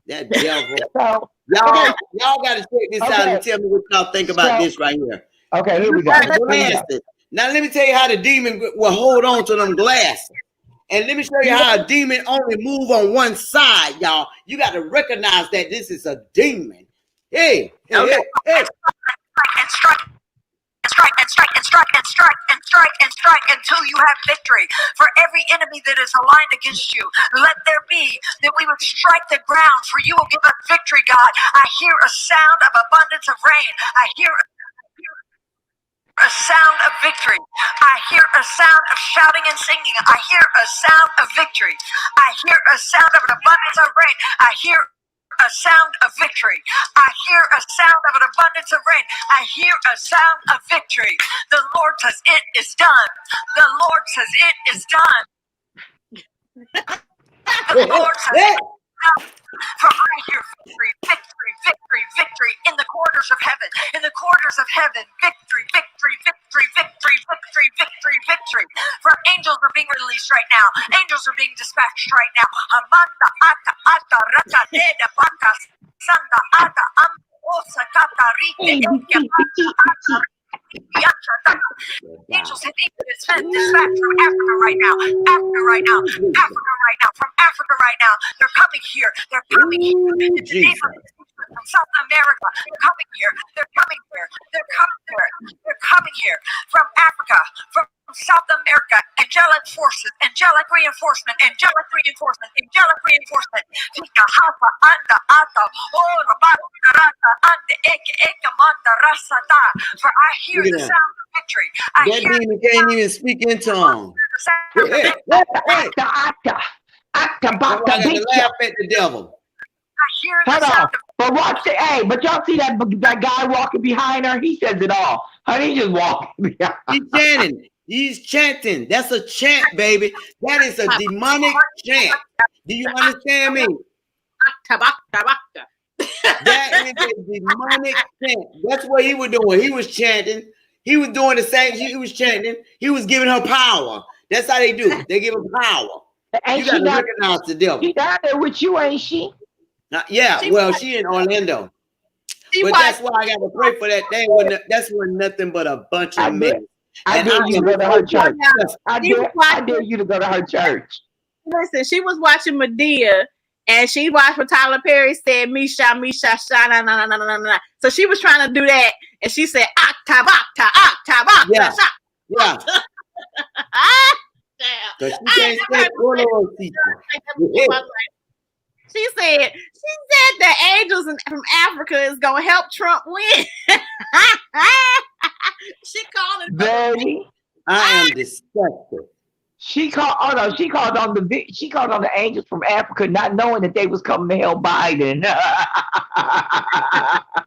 That devil. So okay, Y'all got to check this out and okay, tell me what y'all think about so this right here. okay, here You we go. got Here we go. glasses. Now let me tell you how the demon will hold on to them glasses. And let me show you how a demon only move on one side, y'all. You got to recognize that this is a demon. Hey, hey, hey, hey. And strike and strike and strike and strike and strike and strike and strike until you have victory. For every enemy that is aligned against you, let there be that we would strike the ground, for you will give us victory, God. I hear a sound of abundance of rain. I hear a sound of victory. I hear a sound of shouting and singing. I hear a sound of victory. I hear a sound of an abundance of rain. I hear a sound of victory. I hear a sound of an abundance of rain. I hear a sound of victory. The Lord says it is done. The Lord says it is done. The Lord says it is done. For I hear victory, victory, victory, victory in the corridors of heaven. In the corridors of heaven, victory, victory, victory, victory, victory, victory, victory. For angels are being released right now. Angels are being dispatched right now. Amanda ata ata rata deda baka sanda ata am osa kata rite ekia ata angels have been dispatched from Africa right now. Africa right now. Africa right now. From Africa right now. They're coming here. They're coming here. In the name of Jesus, from South America. They're coming here. They're coming here. They're coming here. They're coming here. From Africa. From South America. Angelic forces. Angelic reinforcement. Angelic reinforcement. Angelic reinforcement. Tika hafa anda ata. Oh, rabata rata ande eke eke manda rasata. For I hear the sound of victory. I That hear demon can't even speak in tongues. the sound of Hey, victory. hey, hey. Acta, So I bacta, got to victa. laugh at the devil. I hear the Hold on. sound of But watch it. Hey, but y'all see that guy walking behind her? He says it all. Honey, just walking behind. He's chanting. He's chanting. That's a chant, baby. That is a demonic chant. Do you understand me? That is a demonic chant. That's what he was doing. He was chanting. He was doing the same. He was chanting. He was giving her power. That's how they do. They give her power. You got to recognize the devil. She down there with you, ain't she? Yeah, well, she in Orlando. But that's why I got to pray for that. That's when nothing but a bunch of men. I dare you to go to her church. I dare you to go to her church. Listen, she was watching Medea, and she watched what Tyler Perry said, Misha, Misha, sha, na, na, na, na, na. So she was trying to do that, and she said, octave, octave, octave, octave. Yeah. Yeah. Damn. She can't say She said the angels from Africa is gonna help Trump win. She called it. Baby, I am disgusted. She called on the angels from Africa, not knowing that they was coming to help Biden.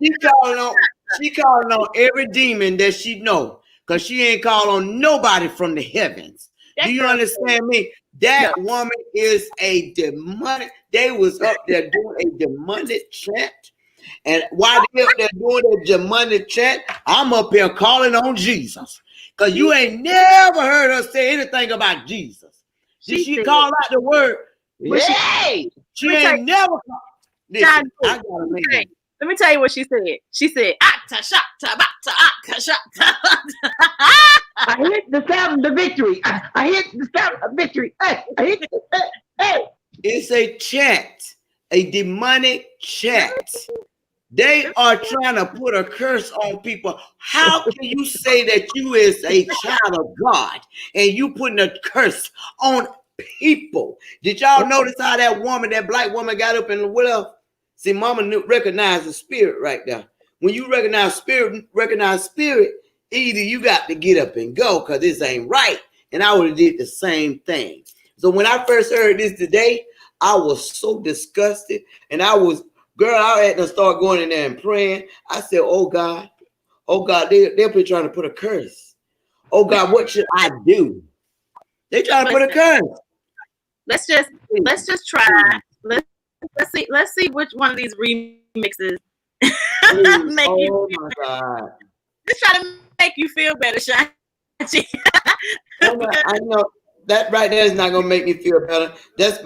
She calling on every demon that she know, because she ain't called on nobody from the heavens. Do you understand me? That woman is a demonic. They was up there doing a demonic chant. And while they up there doing a demonic chant, I'm up here calling on Jesus. Because you ain't never heard her say anything about Jesus. Did she call out the word? Yay! She ain't never called. Listen, I gotta make it. Let me tell you what she said. She said, "Atta shata bata atta shata." I hit the sound of victory. I hit the sound of victory. Hey, I hit hey. It's a chant, a demonic chant. They are trying to put a curse on people. How can you say that you is a child of God and you putting a curse on people? Did y'all notice how that black woman got up in the well? See, mama recognized the spirit right there. When you recognize spirit, either you got to get up and go because this ain't right. And I would have did the same thing. So when I first heard this today, I was so disgusted. And I had to start going in there and praying. I said, oh God, they'll be trying to put a curse. Oh God, what should I do? They trying to put a curse. Let's just try. Let's see which one of these remixes Oh my God. Let's try to make you feel better, Sean. I know that right there is not gonna make me feel better. That's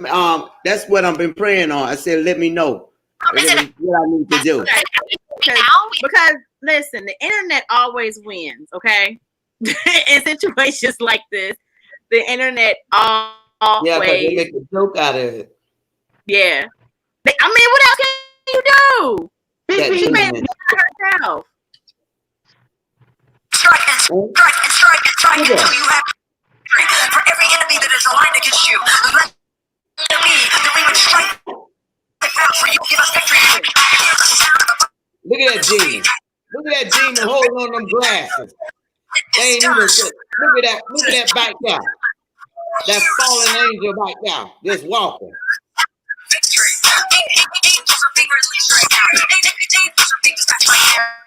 what I've been praying on. I said, let me know what I need to do. Because listen, the internet always wins, okay? In situations like this, the internet always. Yeah, because they make a joke out of it. Yeah. I mean, what else can you do? She made it herself. Strike and strike and strike and strike until you have victory. For every enemy that is aligned against you, let it be that we would strike the ground for you. Give us victory. Look at that demon. Look at that demon holding on them glasses. They ain't even look at that back there. That fallen angel back there, just walking. Victory. Angels are being released right now. Angels are being dispatched right now.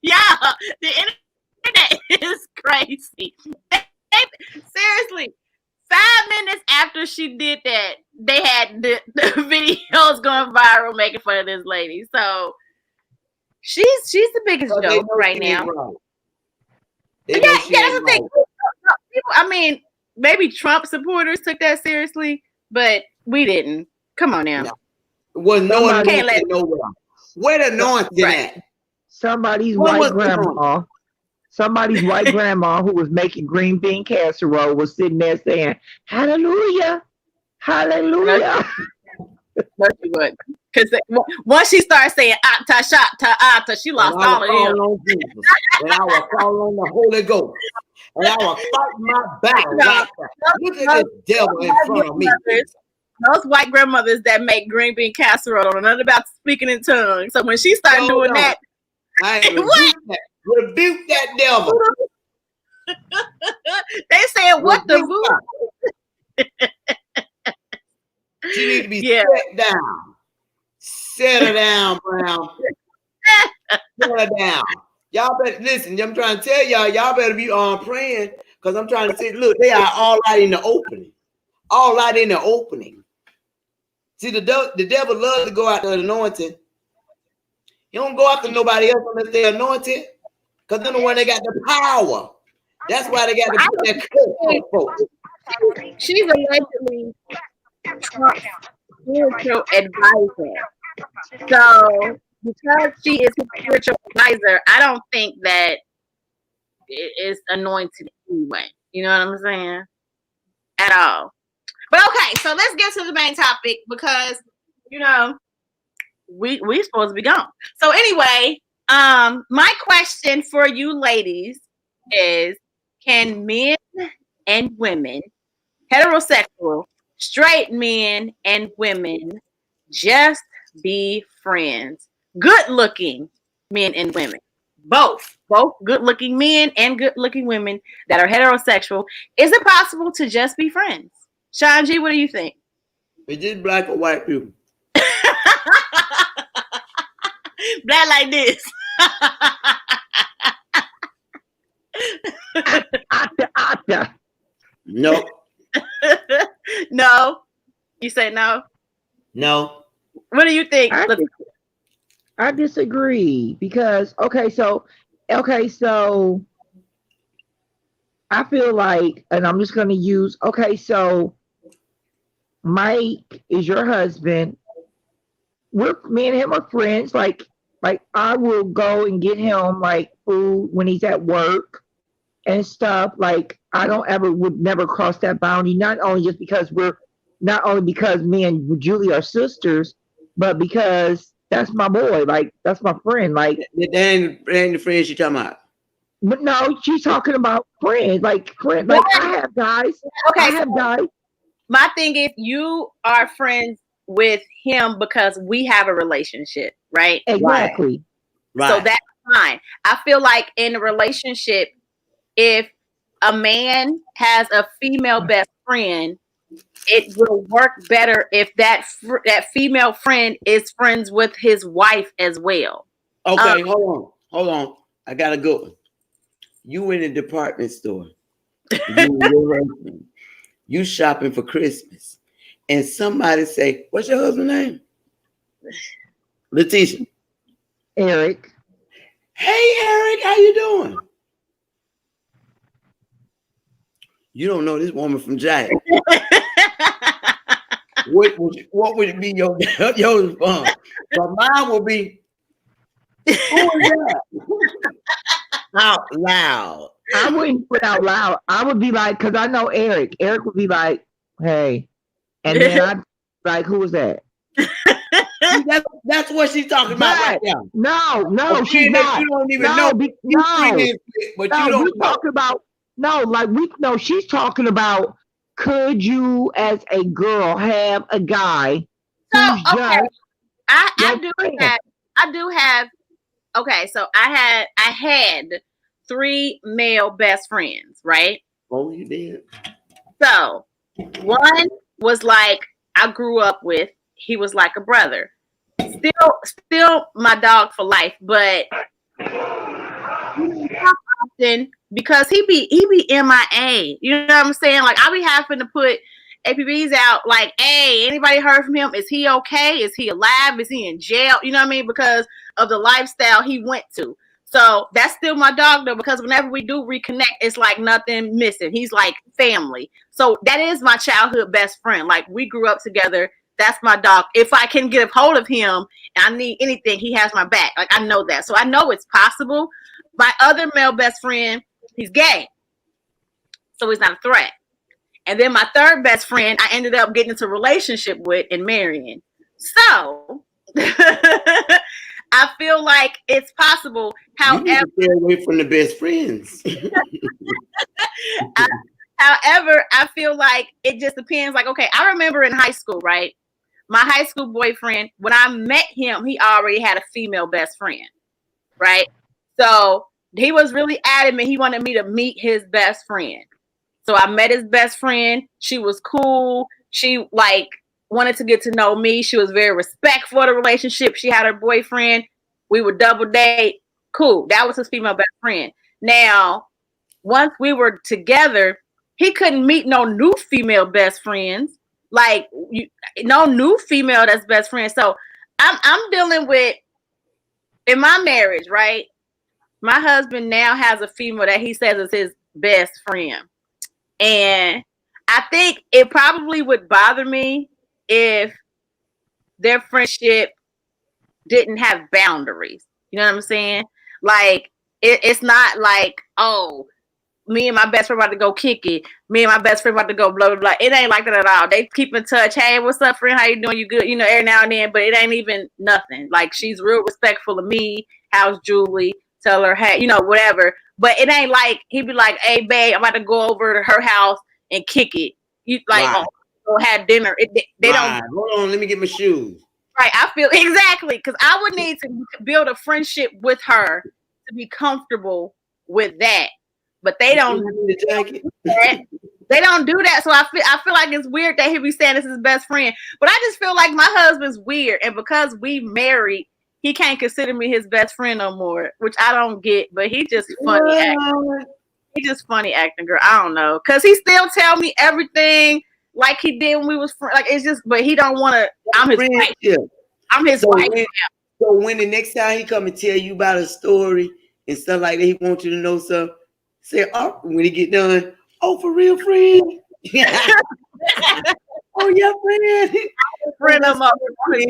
Yeah, the internet is crazy. Seriously, 5 minutes after she did that, they had the videos going viral making fun of this lady. So she's the biggest joke right now. Yeah, that's the thing. I mean, maybe Trump supporters took that seriously, but we didn't. Come on now. Was no anointing nowhere. Where the anointing at? Somebody's white grandma. Somebody's white grandma who was making green bean casserole was sitting there saying, "Hallelujah, hallelujah." No, she would. Because once she started saying "Atta shata atta," she lost all of them. And I will call on the Holy Ghost. And I will fight my battle. Right. Look at this devil in front of me. Those white grandmothers that make green bean casserole don't know nothing about speaking in tongues. So when she started doing that, I rebuke that devil. They said, "What the voodoo?" She need to be set down. Set her down, Brown. Set her down. Y'all better listen. I'm trying to tell y'all better be praying, because I'm trying to say, look, they are all out in the opening. All out in the opening. See, the devil loves to go after the anointing. He don't go after nobody else unless they're anointed, because they're the one that got the power. That's why they got to put that curse on folks. She's allegedly Trump's spiritual advisor. So because she is his spiritual advisor, I don't think that it is anointed anyway. You know what I'm saying? At all. But okay, so let's get to the main topic, because we supposed to be gone. So anyway, my question for you ladies is, can men and women, heterosexual, straight men and women, just be friends? Good looking men and women. Both good looking men and good looking women that are heterosexual. Is it possible to just be friends? Sean G, what do you think? Is this black or white people? Black like this. No. No. You say no? No. What do you think? I disagree, because so I feel like, and I'm just going to use, so Mike is your husband. Me and him are friends. Like I will go and get him like food when he's at work and stuff. Like I would never cross that boundary. Not only because me and Julie are sisters, but because that's my boy. Like that's my friend. Like that ain't the friends you talking about. But no, she's talking about friends. Like friends. Like I have guys. Okay, I have guys. My thing is, you are friends with him because we have a relationship, right? Exactly. Right. So that's fine. I feel like in a relationship, if a man has a female best friend, it will work better if that female friend is friends with his wife as well. Okay, hold on. I got a good one. You in a department store. You you shopping for Christmas, and somebody say, "What's your husband's name?" Letitia. Eric. Hey, Eric, how you doing? You don't know this woman from Jack. what would it be your response? But mine will be, who is that? Out loud. I wouldn't put out loud. I would be like, because I know Eric. Eric would be like, hey. And then I'd be like, who was that? That's what she's talking about right now. No, she's not. You don't even know. But you don't talk about she's talking about, could you as a girl have a guy who's just I do have okay, so I had 3 male best friends, right? Oh, you did. So one was like I grew up with, he was like a brother. Still my dog for life, but often because he be MIA. You know what I'm saying? Like I be having to put APBs out like, hey, anybody heard from him? Is he okay? Is he alive? Is he in jail? You know what I mean? Because of the lifestyle he went to. So that's still my dog though, because whenever we do reconnect, it's like nothing missing. He's like family. So that is my childhood best friend. Like we grew up together. That's my dog. If I can get a hold of him and I need anything, he has my back. Like I know that. So I know it's possible. My other male best friend, he's gay. So he's not a threat. And then my third best friend, I ended up getting into a relationship with and marrying. So I feel like it's possible. However, you need to stay away from the best friends. However, I feel like it just depends. Like, okay, I remember in high school, right? My high school boyfriend, when I met him, he already had a female best friend, right? So he was really adamant. He wanted me to meet his best friend. So I met his best friend. She was cool. She like wanted to get to know me. She was very respectful of the relationship. She had her boyfriend. We would double date. Cool. That was his female best friend. Now, once we were together, he couldn't meet no new female best friends. Like no new female that's best friend. So I'm dealing with, in my marriage, right? My husband now has a female that he says is his best friend. And I think it probably would bother me if their friendship didn't have boundaries. You know what I'm saying? Like, it's not like, oh, me and my best friend about to go kick it. Me and my best friend about to go blah, blah, blah. It ain't like that at all. They keep in touch. Hey, what's up, friend? How you doing? You good? You know, every now and then, but it ain't even nothing. Like, she's real respectful of me. How's Julie? Tell her, hey, you know, whatever. But it ain't like, he'd be like, hey, babe, I'm about to go over to her house and kick it. You like, right. Go have dinner. They right. Don't. Hold on, let me get my shoes. Right, I feel exactly, because I would need to build a friendship with her to be comfortable with that. But they don't do that. They don't do that. So I feel like it's weird that he be saying this is his best friend. But I just feel like my husband's weird, and because we married, he can't consider me his best friend no more, which I don't get. But he just funny acting. He just funny acting, girl. I don't know, cause he still tell me everything like he did when we was friends. Like it's just, but he don't want to. I'm his wife. I'm his wife. So when the next time he come and tell you about a story and stuff like that, he wants you to know something. Say, oh, when he get done, oh, for real, friend. Oh, yeah, friend. Friend no more. Don't be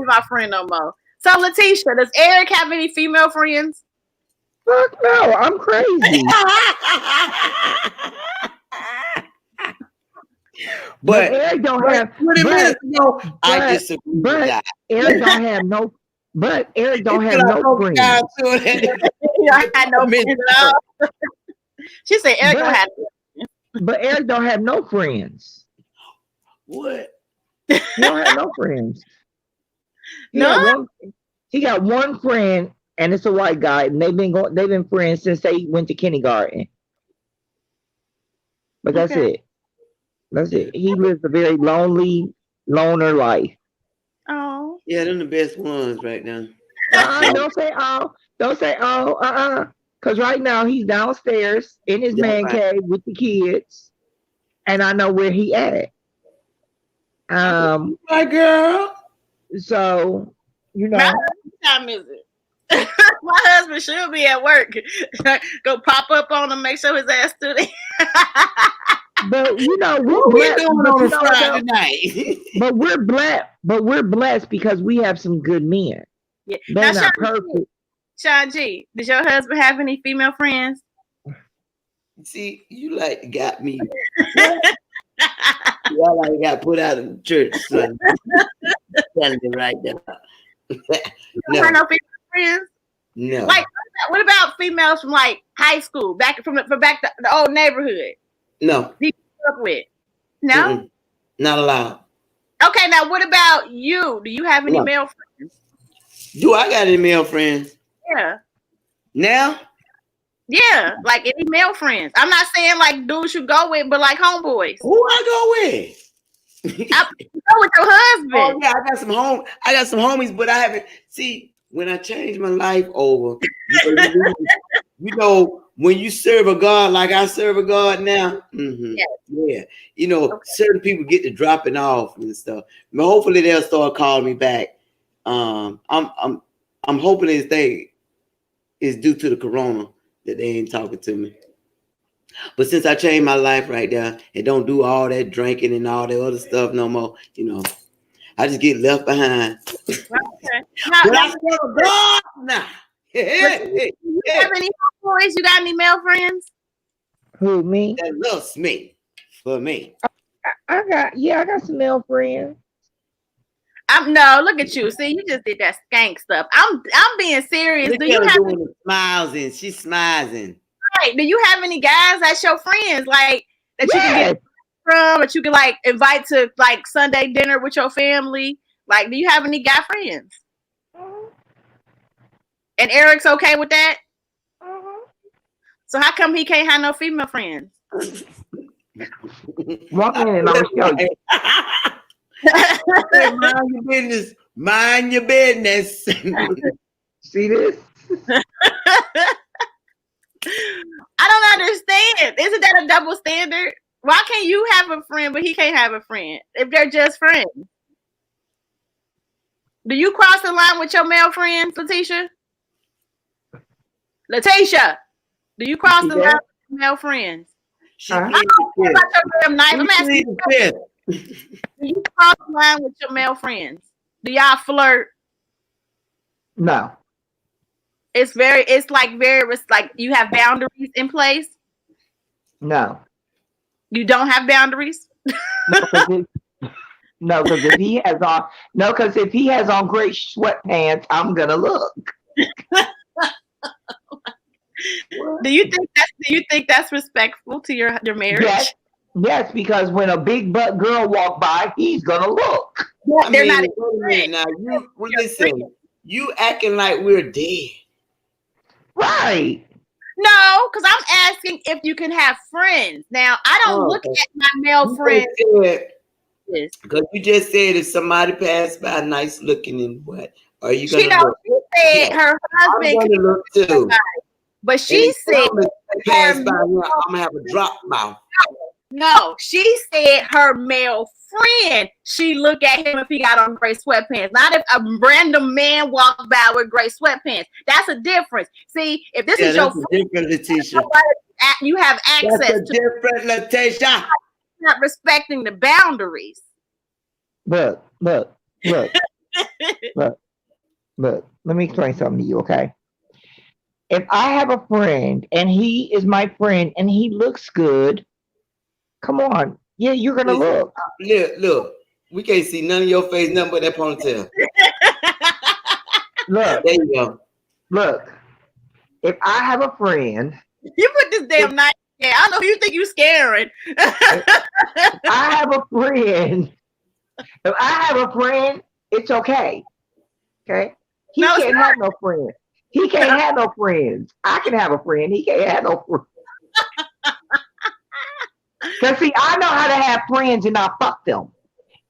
my friend no more. So, Letitia, does Eric have any female friends? Fuck no, I'm crazy. But Eric don't have. 20 minutes ago, I disagree with that. Eric don't have no. But Eric don't have no friends. I had no friends at all. She said Eric don't have. But Eric don't have no friends. What? He don't have no friends. He got one friend, and it's a white guy, and they've been friends since they went to kindergarten. But that's it. That's it. He lives a very lonely, loner life. Oh. Yeah, they're the best ones right now. Don't say oh. Don't say oh. Because right now he's downstairs in his man cave with the kids. and I know where he at. My girl. So What time is it? My husband should be at work. Go pop up on him, make sure his ass stood in. but What we doing on a Friday night? but we're blessed because we have some good men. Yeah. They're not perfect. Sean G, does your husband have any female friends? See, you like got me. Y'all like got put out of the church, son. Telling you right now. You don't have no female friends? No. Like, what about females from like high school, back from the old neighborhood? No. You grew up with? No? Mm-mm. Not allowed. Okay, now what about you? Do you have any male friends? Do I got any male friends? Yeah. Now? Yeah, like any male friends. I'm not saying like dudes you go with, but like homeboys. Who I go with? I go with your husband. Oh yeah, I got some homies, but I haven't. See, when I changed my life over, when you serve a God like I serve a God now, yeah, certain people get to dropping off and stuff. But hopefully they'll start calling me back. I'm hoping this thing is due to the corona that they ain't talking to me. But since I changed my life right now and don't do all that drinking and all that other stuff no more, I just get left behind. Okay. But I serve God now. You have any boys? You got any male friends? Who, me? That loves me for me. I got some male friends. No, look at you. See, you just did that skank stuff. I'm being serious. Look, Do you have doing the smiles and she's smizing. Right? Do you have any guys that's your friends like that you can get from, that you can like invite to like Sunday dinner with your family? Like, do you have any guy friends? And Eric's okay with that? So how come he can't have no female friends? Walk in and I'm show you. Hey, mind your business. Mind your business. See this? I don't understand. Isn't that a double standard? Why can't you have a friend but he can't have a friend if they're just friends? Do you cross the line with your male friends, Letitia? Letitia, do you cross the line with your male friends? I don't care about your damn knife. I'm asking you. Do you cross the line with your male friends? Do y'all flirt? No. It's like you have boundaries in place. No. You don't have boundaries? No, because if he has on gray sweatpants, I'm gonna look. Do you think that's respectful to your marriage? Yes, because when a big butt girl walk by, he's gonna look. They're not now. You acting like we're dead. Right. No, because I'm asking if you can have friends. Now, I don't look at my male friends. Because you just said if somebody passed by nice looking and what, are you going to look? She said her husband can look too. But she said pass by, I'm going to have a drop mouth. No, she said her male friend, she look at him if he got on gray sweatpants. Not if a random man walked by with gray sweatpants. That's a difference. See, if this is your friend, different, Letitia. You have access to different, Letitia. Not respecting the boundaries. Look. Let me explain something to you, okay? If I have a friend and he is my friend and he looks good, come on. Yeah, you're gonna look. Look. We can't see none of your face, nothing but that ponytail. Look. There you go. Look. If I have a friend. You put this damn knife. Yeah, I know you think you scaring. If I have a friend. If I have a friend, it's okay. Okay? He can't have no friends. He can't have no friends. I can have a friend. He can't have no friends. Because see, I know how to have friends and not fuck them.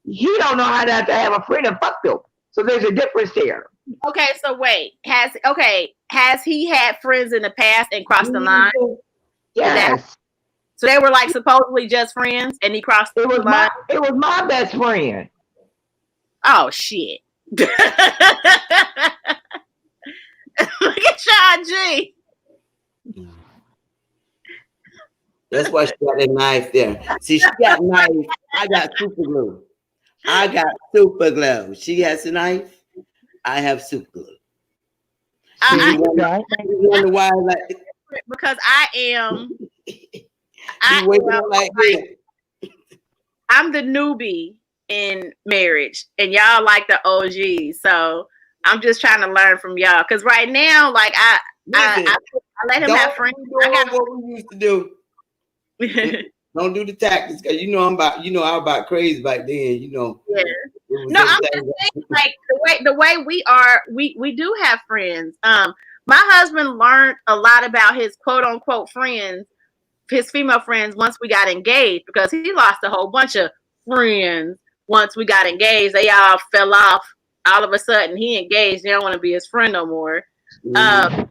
He don't know how to have a friend and fuck them. So there's a difference there. Okay, so wait. Has he had friends in the past and crossed the line? Yes. So they were like supposedly just friends, and he crossed the line. It was my best friend. Oh shit! Look at Sean G. That's why she got that knife there. See, she got knife. I got super glue. She has a knife. I have super glue. I wonder why, like, because I am like I'm the newbie in marriage, and y'all like the OGs. So I'm just trying to learn from y'all. Because right now, like I let him have friends. I got what we used to do. Don't do the tactics, because I'm about crazy back then. Yeah. No, I'm just saying, like the way we do have friends. My husband learned a lot about his quote unquote friends, his female friends, once we got engaged, because he lost a whole bunch of friends once we got engaged. They all fell off all of a sudden. He engaged, they don't want to be his friend no more. And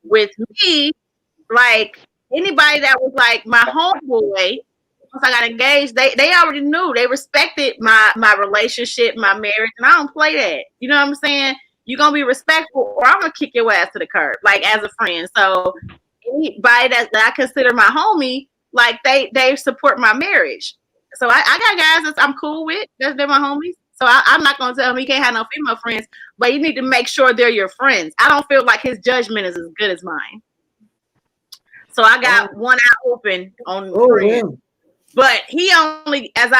with me, like anybody that was like my homeboy, once I got engaged, they already knew. They respected my relationship, my marriage, and I don't play that. You know what I'm saying? You're gonna be respectful, or I'm gonna kick your ass to the curb, like as a friend. So anybody that I consider my homie, like they support my marriage. So I got guys that I'm cool with. They're my homies. So I'm not gonna tell him he can't have no female friends, but you need to make sure they're your friends. I don't feel like his judgment is as good as mine. So I got one eye open on friends. Yeah. But he only, as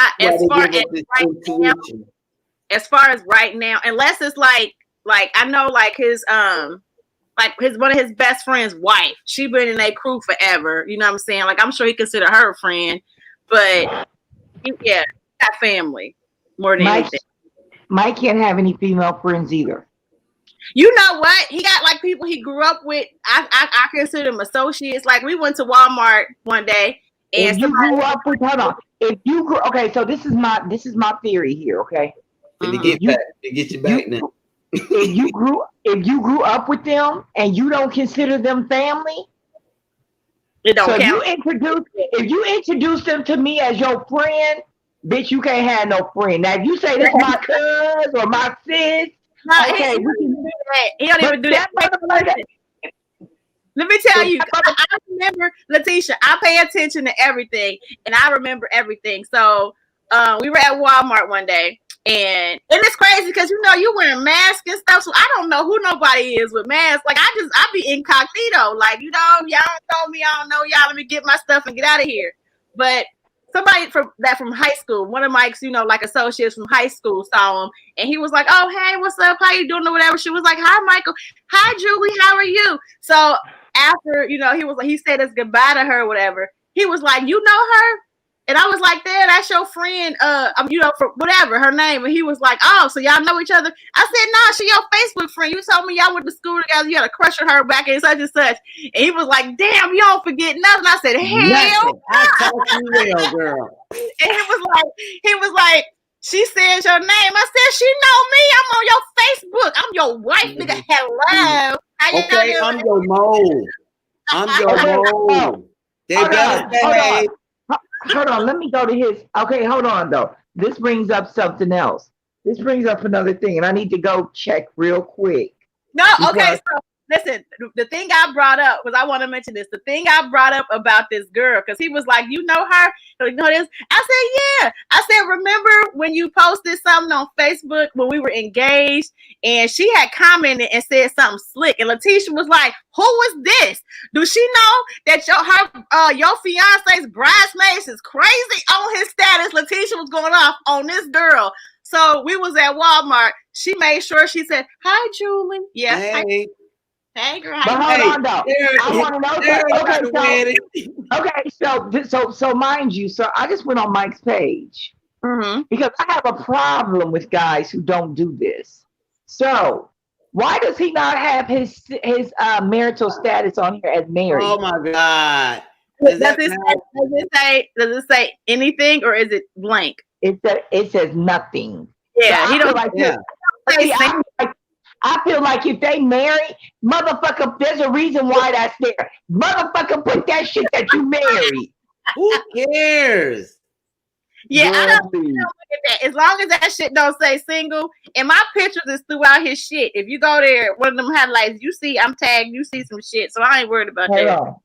far as right now, unless it's like I know like his one of his best friend's wife, she been in a crew forever. You know what I'm saying? Like I'm sure he consider her a friend, but yeah, that family more than anything. Mike can't have any female friends either. You know what? He got like people he grew up with. I consider them associates. Like we went to Walmart one day. And if you grew up with, hold on. If you grew, okay, so this is my theory here, okay? To get you back now. If you grew up with them and you don't consider them family, it don't count. If you introduce them to me as your friend, bitch, you can't have no friend. Now if you say this is my cousin or my sis, okay, he don't even do that. Let me tell you, I remember, Letitia, I pay attention to everything, and I remember everything. So we were at Walmart one day, and it's crazy because, you wearing masks and stuff, so I don't know who nobody is with masks. Like, I be incognito. Like, y'all don't know me, I don't know y'all. Let me get my stuff and get out of here. But somebody from high school, one of Mike's, like associates from high school saw him, and he was like, "Oh, hey, what's up? How you doing?" or whatever. She was like, "Hi, Michael. Hi, Julie. How are you?" So after, he said his goodbye to her or whatever, he was like, "You know her?" And I was like, "Dad, that's your friend, for whatever her name." And he was like, "Oh, so y'all know each other?" I said, "Nah, she your Facebook friend. You told me y'all went to school together. You had a crush on her back in such and such." And he was like, "Damn, you don't forget nothing." I said, "Hell, I talk you well, girl." And he was like, "She says your name." I said, "She know me. I'm on your Facebook. I'm your wife, nigga. Hello." Okay, I'm your mole. Hold on, let me go to his. Okay, hold on though. This brings up something else. This brings up another thing, and I need to go check real quick. No, okay, so listen, the thing I brought up, because I want to mention this, the thing I brought up about this girl, because he was like, "You know her?" You know this? I said, "Yeah." I said, "Remember when you posted something on Facebook when we were engaged?" And she had commented and said something slick. And Letitia was like, "Who was this? Do she know that your fiance's bridesmaids is crazy on his status?" Letitia was going off on this girl. So we was at Walmart. She made sure she said, "Hi, Julie." Yeah. Hey. Hey, girl. But hold on, though. I want to know. So mind you, so I just went on Mike's page because I have a problem with guys who don't do this. So why does he not have his marital status on here as married? Oh my God! Does it say anything, or is it blank? It says nothing. Yeah, so he don't like. Yeah. I feel like if they marry, motherfucker, there's a reason why that's there. Motherfucker, put that shit that you married. Who cares? Yeah, I Girl, don't please. look at that. As long as that shit don't say single, and my pictures is throughout his shit. If you go there, one of them highlights, you see I'm tagged, you see some shit. So I ain't worried about Hold that. on.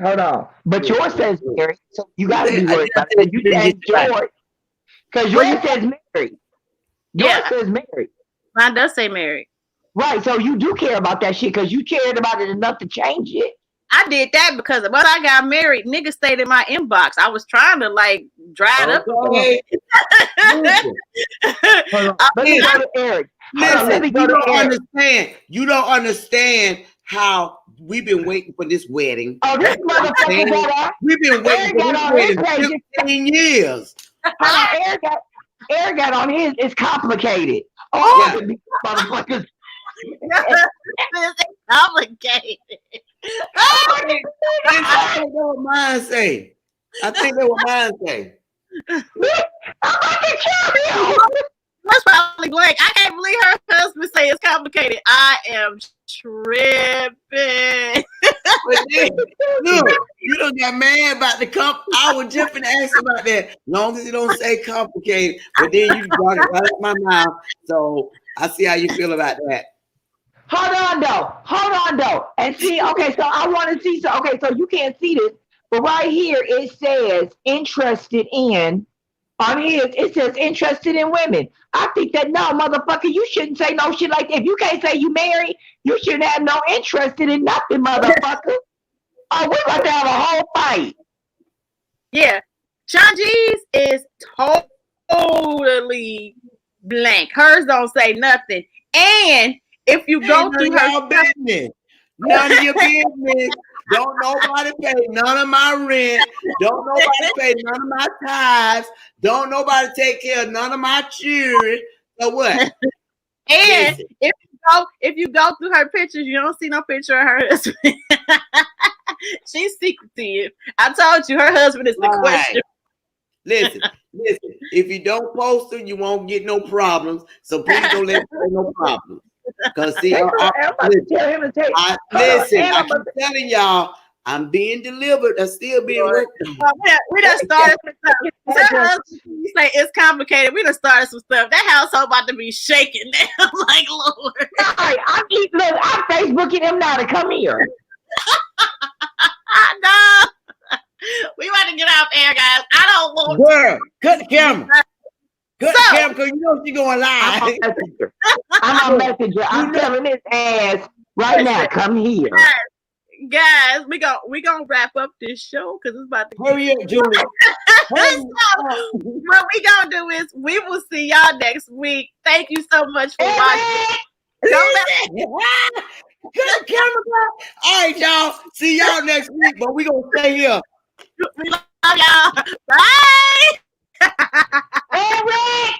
Hold on. But yours says married, so you I got to be worried about it. You didn't said get you right. yours, because Well, yours says married. Yours Yeah. says married. Mine does say married. Right, so you do care about that shit because you cared about it enough to change it. I did that because when I got married, niggas stayed in my inbox. I was trying to like dry it up. Okay. Listen, Hold on. Let me go to Eric. Hold on, let me go you to don't Eric. understand. You don't understand how we've been waiting for this wedding. Oh, this motherfucker got We've been waiting Eric for got this on his wedding page. 15 years. Hold on, Eric got on his. It's complicated. Oh, Yeah. these motherfuckers. It's complicated. I think that's what mine say. I think that's what mine say. I'm about to kill you. That's probably blank. I can't believe her husband say it's complicated. I am tripping. But then, look, you don't get mad about the I was just gonna ask about that. Long as you don't say complicated, but then you brought it right out my mouth. So I see how you feel about that. Hold on though. And see, okay, so I want to see. So okay, so you can't see this, but right here it says interested in. On his, it says interested in women. I think that no, motherfucker, you shouldn't say no shit like that. If you can't say you married, you shouldn't have no interested in nothing, motherfucker. Oh, we're about to have a whole fight. Yeah. Shanji's is totally blank. Hers don't say nothing. And if you go Ain't through none of her y'all business. None of your business. Don't nobody pay none of my rent. Don't nobody pay none of my tithes. Don't nobody take care of none of my children. So what? and Listen. if you go through her pictures, you don't see no picture of her husband. She's secretive. I told you her husband is the Right. question. Listen. If you don't post them, you won't get no problems. So please don't let me get no problems. Because see, I'm about to tell him to take. I keep telling y'all, I'm being delivered. I'm still being worked on. We done started some stuff. Tell her you say it's complicated. We done started some stuff. That household about to be shaking now. Like, Lord. Right, I'm Facebooking him now to come here. No. We want to get off air, guys. I don't want Girl, cut the camera. Cut the camera because you know she going live. I'm a messenger. I'm telling his ass right now, come here. Guys, we gonna wrap up this show because it's about to Hurry up, Julie. What we gonna do is we will see y'all next week. Thank you so much for watching. Cut the camera back. All right, y'all. See y'all next week, but we gonna stay here. We love y'all. Bye. Eric!